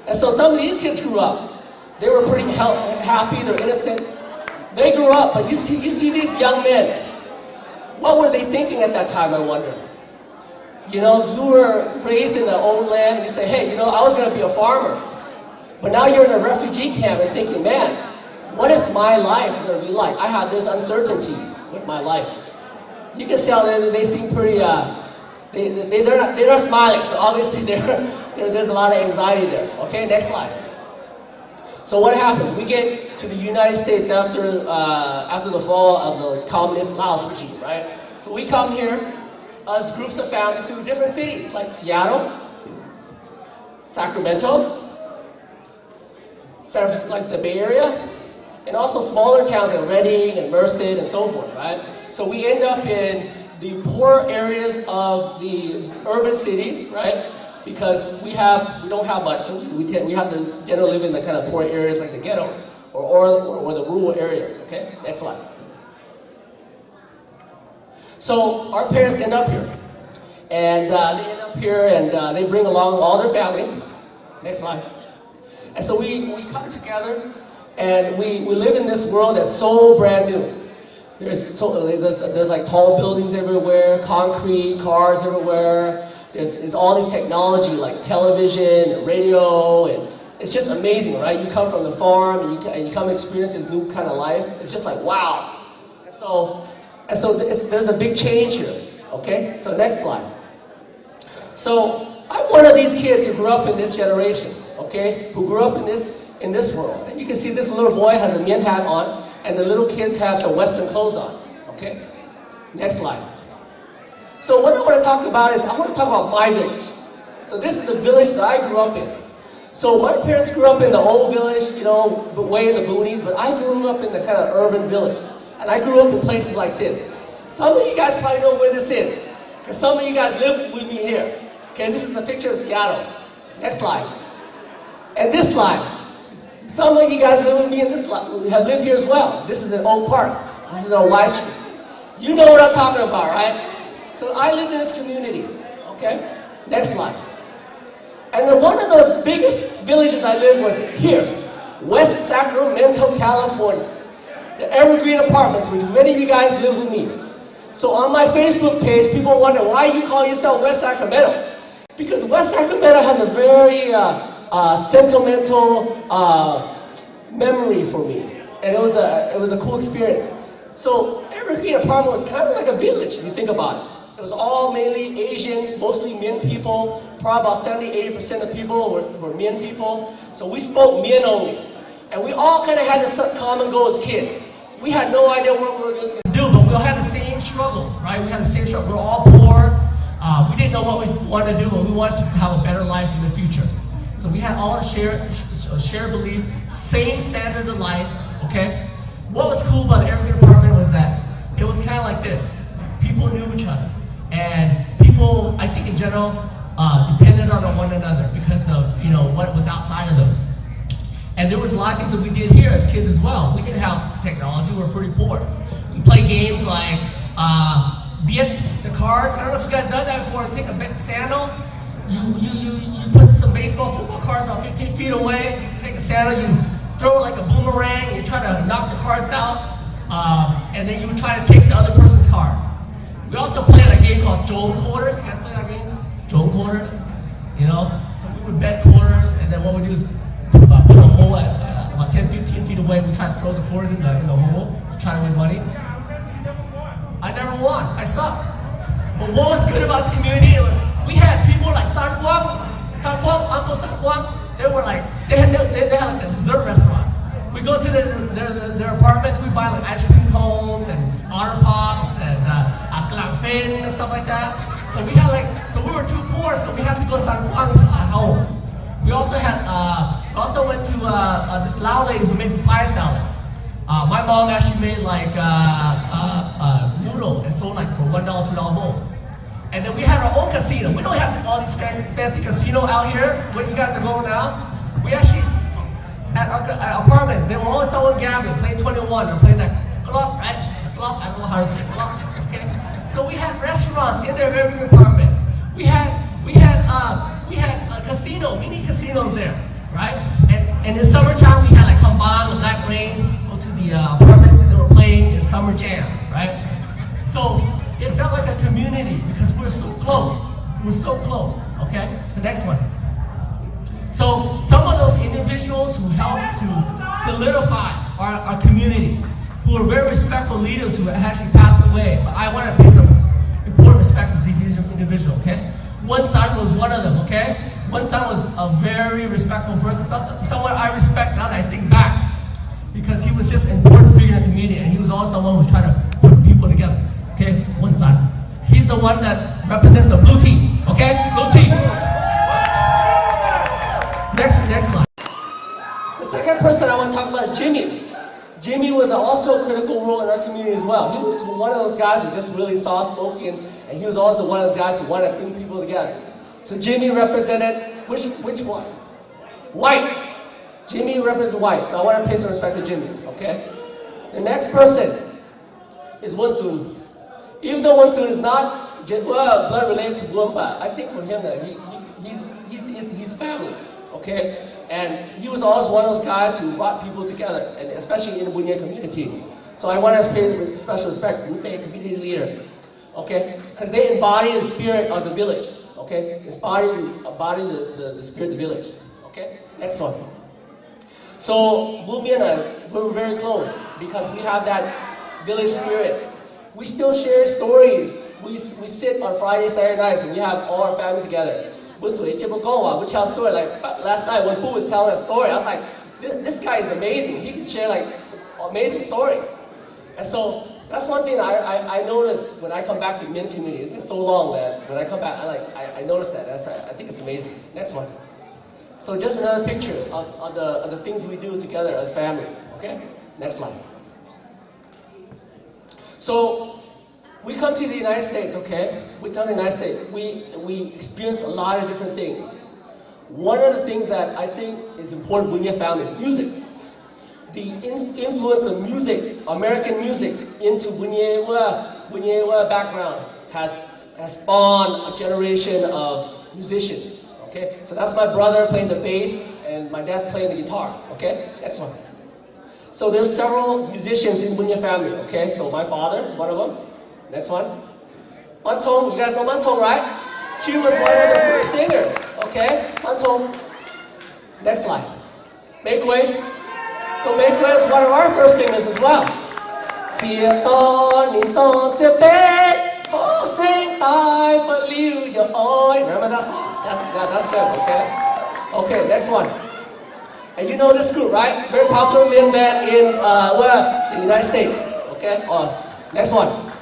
And so some of these kids grew up. They were pretty happy, they're innocent. They grew up, but you see these young men. What were they thinking at that time, I wonder? You were raised in the old land, and you say, hey, I was going to be a farmer. But now you're in a refugee camp and thinking, man, what is my life going to be like? I have this uncertainty with my life. You can tell that they seem pretty, they're not smiling, so obviously there's a lot of anxiety there. Okay, next slide. So what happens? We get to the United States after the fall of the communist Laos regime, right? So we come here as groups of families to different cities like Seattle, Sacramento, like the Bay Area, and also smaller towns like Redding and Merced and so forth, right? So we end up in the poor areas of the urban cities, right? Because we don't have much, so we have to generally live in the kind of poor areas like the ghettos or the rural areas. Okay, next slide. So our parents end up here, and they bring along all their family. Next slide. And so we come together, and we live in this world that's so brand new. There's like tall buildings everywhere, concrete, cars everywhere. There's all this technology like television and radio, and it's just amazing, right? You come from the farm and you come experience this new kind of life. It's just like, wow. And so there's a big change here, okay? So next slide. So I'm one of these kids who grew up in this generation, okay? Who grew up in this world. And you can see this little boy has a Mien hat on, and the little kids have some Western clothes on, okay? Next slide. So what I want to talk about is, I want to talk about my village. So this is the village that I grew up in. So my parents grew up in the old village, way in the boonies, but I grew up in the kind of urban village. And I grew up in places like this. Some of you guys probably know where this is, because some of you guys live with me here. Okay, this is a picture of Seattle. Next slide. And this slide. Some of you guys live with me in this slide, have lived here as well. This is in Oak Park. This is on Y Street. You know what I'm talking about, right? So I lived in this community, okay? Next slide. And then one of the biggest villages I lived was here, West Sacramento, California. The Evergreen Apartments, which many of you guys live with me. So on my Facebook page, people wonder why you call yourself West Sacramento. Because West Sacramento has a very sentimental memory for me. And it was a cool experience. So Evergreen Apartment was kind of like a village, if you think about it. It was all mainly Asians, mostly Mien people. Probably about 70–80% of people were Mien people. So we spoke Mien only. And we all kind of had this common goal as kids. We had no idea what we were going to do, but we all had the same struggle, right? We had the same struggle. We were all poor. We didn't know what we wanted to do, but we wanted to have a better life in the future. So we had all a shared belief, same standard of life, okay? What was cool about the Evergreen Apartment was that it was kind of like this. People knew each other. And people, I think in general, depended on one another because of, what was outside of them. And there was a lot of things that we did here as kids as well. We didn't have technology, we were pretty poor. We played games like, the cards. I don't know if you guys done that before. Take a sandal, you put some football cards about 15 feet away, you take a sandal, you throw it like a boomerang, and you try to knock the cards out, and then you would try to take the other person's card. We also played a game called Joan Quarters. You guys play that game? Joan Quarters? So we would bet quarters, and then what we do is put a hole at about 10–15 feet away. We try to throw the quarters in the hole to try to win money. I never won. I sucked. But what was good about this community was we had people like Uncle Sanquang. They were like they had like a dessert restaurant. We go to their apartment. We buy like ice cream cones and otter pops and fin and stuff like that. So we had we were too poor, so we had to go to Sanquang's home. We also went to this Lao lady who made papaya salad. My mom actually made like noodle and sold like for $1, $2 more. And then we had our own casino. We don't have all these fancy casino out here where you guys are going now. We actually, at our apartments, there was always someone gambling, playing 21 or playing that club, right? Club, I don't know how to say club, okay? So we had restaurants in their very big apartment. We had a casino, mini casinos there, right? And in summertime, we had like Kambang, the Black Rain, go to the apartments that they were playing in summer jam, right? So it felt like a community because we're so close. We're so close, okay? So next one. So some of those individuals who helped to solidify our community, who are very respectful leaders who actually passed away, but I want to pay some important respect to these individuals, okay? One son was one of them, okay? One son was a very respectful person, someone I respect now that I think back, because he was just an important figure in the community, and he was also someone who was trying to put people together, okay? One son. He's the one that represents the blue team, okay? Blue team. Next slide. The second person I want to talk about is Jimmy. Jimmy was also a critical role in our community as well. He was one of those guys who just really soft-spoken, and he was also one of those guys who wanted to bring people together. So Jimmy represented, which one? White. Jimmy represents white, so I want to pay some respect to Jimmy, okay? The next person is Wunsun. Even though Wunsun is not blood related to Buomba, I think for him that he's family, okay? And he was always one of those guys who brought people together, and especially in the Bunye community. So I want to pay special respect to the community leader, okay? Because they embody the spirit of the village, okay? Embody the spirit of the village, okay? Next one. So Bumi and I, we're very close because we have that village spirit. We still share stories. We sit on Friday, Saturday nights, and we have all our family together. We tell a story. Like last night when Boo was telling a story, I was like, this guy is amazing. He can share like amazing stories. And so that's one thing I noticed when I come back to Min community. It's been so long that when I come back, I noticed that. I think it's amazing. Next one. So just another picture of the things we do together as family. Okay? Next slide. So we come to the United States, okay? We come to the United States. We experience a lot of different things. One of the things that I think is important in your family is music. The influence of music, American music, into Bunyewa background has spawned a generation of musicians. Okay, so that's my brother playing the bass and my dad's playing the guitar. Okay, next one. So there's several musicians in Bunye family. Okay, so my father is one of them. Next one. Mantong, you guys know Mantong, right? She was one of the first singers. Okay, Mantong. Next slide. Make way. So Make Way was one of our first singers as well. Remember that song? That's good, okay? Okay, next one. And you know this group, right? Very popular men band in the United States. Okay? Next one.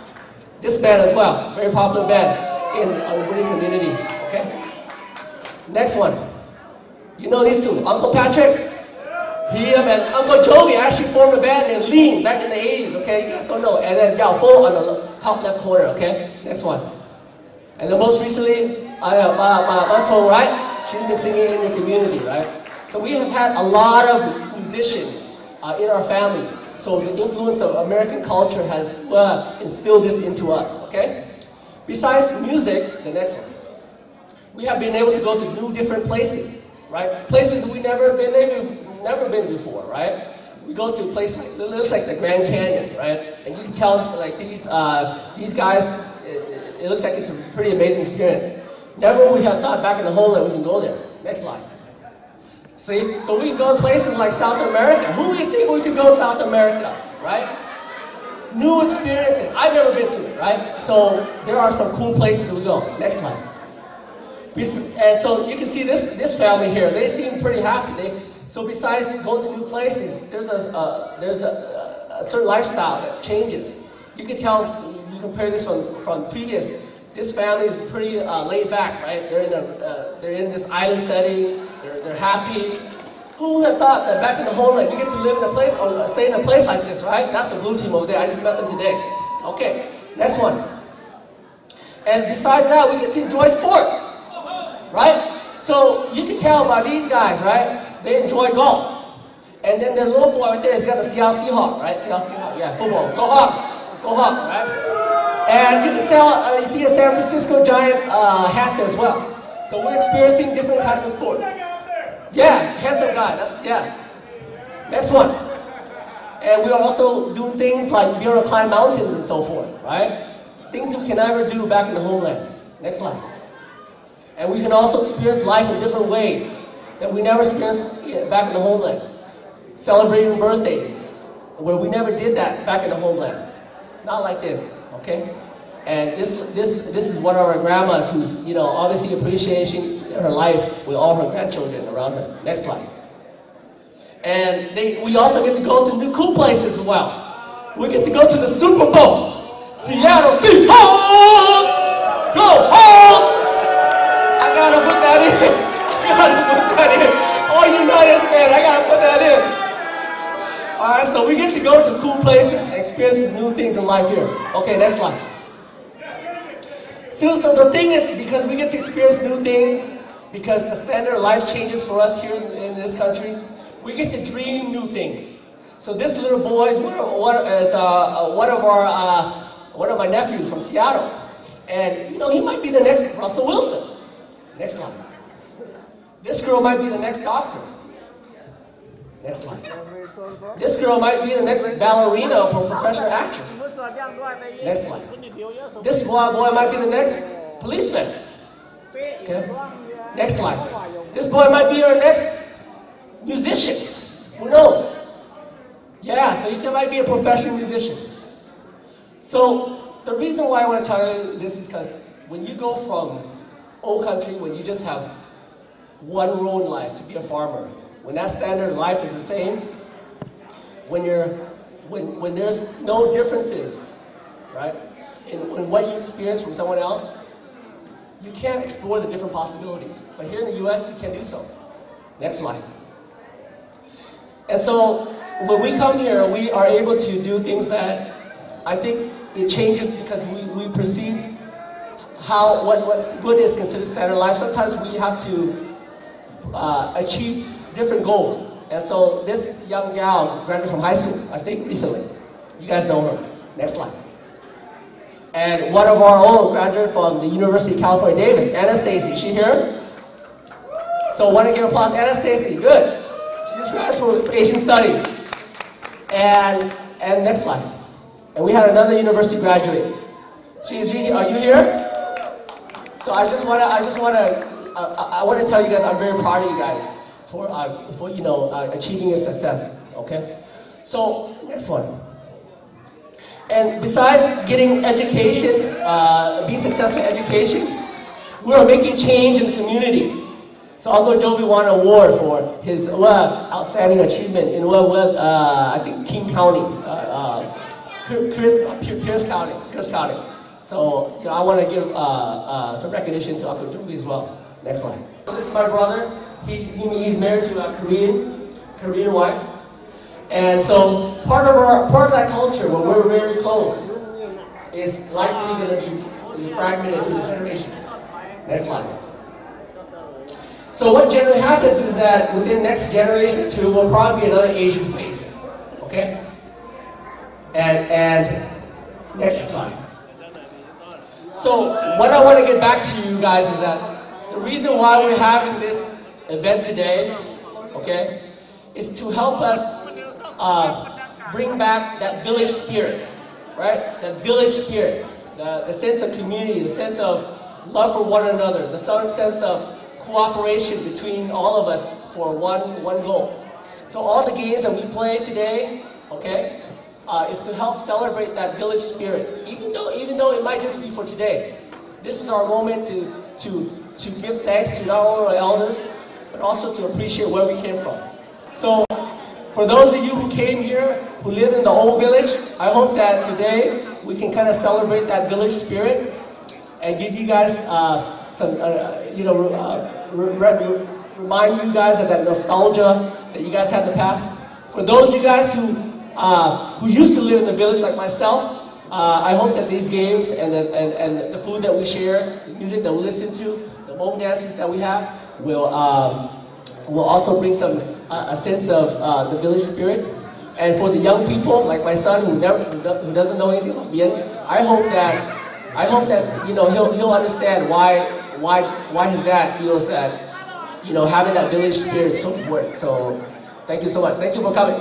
This band as well. Very popular band in the Bunye community. Okay? Next one. You know these two. Uncle Patrick. He and Uncle Jovi actually formed a band named Lean back in the 80s, okay? You guys don't know. And then Yao Fo on the top left corner, okay? Next one. And then most recently, Mantong, right? She's been singing in the community, right? So we have had a lot of musicians in our family. So the influence of American culture has instilled this into us, okay? Besides music, the next one. We have been able to go to new different places, right? Places we've never been before, right? We go to a place like, it looks like the Grand Canyon, right? And you can tell like these guys, it looks like it's a pretty amazing experience. Never we have thought back in the homeland we can go there. Next slide. See, so we can go to places like South America. Who would think we could go to South America, right? new experiences. I've never been to it, right? So there are some cool places we go. Next slide. And so you can see this family here. They seem pretty happy. So besides going to new places, there's a certain lifestyle that changes. You can tell, you compare this from previous, this family is pretty laid back, right? They're in this island setting, they're happy. Who would have thought that back in the homeland, you get to live in a place, or stay in a place like this, right? That's the blue team over there, I just met them today. Okay, next one. And besides that, we get to enjoy sports, right? So you can tell by these guys, right? They enjoy golf. And then the little boy right there has got the Seattle Seahawks, right? Seattle Seahawks, yeah, football. Go Hawks! Go Hawks, right? And you can you see a San Francisco Giant hat there as well. So we're experiencing different types of sports. Yeah, handsome guy, yeah. Next one. And we're also doing things like be able to climb mountains and so forth, right? Things we can never do back in the homeland. Next slide. And we can also experience life in different ways that we never experienced back in the homeland. Celebrating birthdays, where we never did that back in the homeland. Not like this, okay? And this is one of our grandmas who's, obviously appreciating her life with all her grandchildren around her. Next slide. And we also get to go to new cool places as well. We get to go to the Super Bowl. Seattle Seahawks! Go Hawks! I gotta put that in. All United fans, I gotta put that in. Alright, so we get to go to cool places and experience new things in life here. Okay, next slide. So the thing is, because we get to experience new things, because the standard of life changes for us here in this country, we get to dream new things. So this little boy is one of my nephews from Seattle. And he might be the next Russell Wilson. Next slide. This girl might be the next doctor. Next slide. This girl might be the next ballerina or professional actress. Next slide. This boy might be the next policeman. Okay. Next slide. This boy might be our next musician. Who knows? Yeah, so he might be a professional musician. So the reason why I want to tell you this is because when you go from old country, when you just have one role in life to be a farmer, when that standard of life is the same, when there's no differences, right, in what you experience from someone else, you can't explore the different possibilities. But here in the U.S., you can do so. Next slide. And so when we come here, we are able to do things that I think it changes because we perceive what's good is considered standard life. Sometimes we have to achieve different goals. And so this young gal graduated from high school, I think recently. You guys know her. Next slide. And one of our own graduated from the University of California, Davis, Anastasia. She here? So want to give applause to Anastasia. Good. She just graduated from Asian Studies. And next slide. And we had another university graduate. Are you here? So I want to tell you guys I'm very proud of you guys for achieving a success. Okay. So next one. And besides getting education, being successful in education, we are making change in the community. So Uncle Jovi won an award for his outstanding achievement in I think King County, Pierce County. So I want to give some recognition to Uncle Jovi as well. Next slide. So this is my brother. He's married to a Korean wife. And so part of that culture, when we're very close, is likely going to be fragmented through the generations. Next slide. So what generally happens is that within the next generation or two, will probably be another Asian face. Okay? And next slide. So what I want to get back to you guys is that the reason why we're having this event today, okay, is to help us bring back that village spirit, right? That village spirit, the sense of community, the sense of love for one another, the sense of cooperation between all of us for one goal. So all the games that we play today, okay, is to help celebrate that village spirit, even though it might just be for today. This is our moment to give thanks to not only our elders, but also to appreciate where we came from. So, for those of you who came here, who live in the old village, I hope that today we can kind of celebrate that village spirit and give you guys remind you guys of that nostalgia that you guys had in the past. For those of you guys who used to live in the village like myself, I hope that these games and the food that we share, the music that we listen to, the folk dances that we have will also bring a sense of the village spirit. And for the young people like my son who doesn't know anything about Vietnam, I hope that he'll understand why his dad feels that having that village spirit is so important. So thank you so much. Thank you for coming.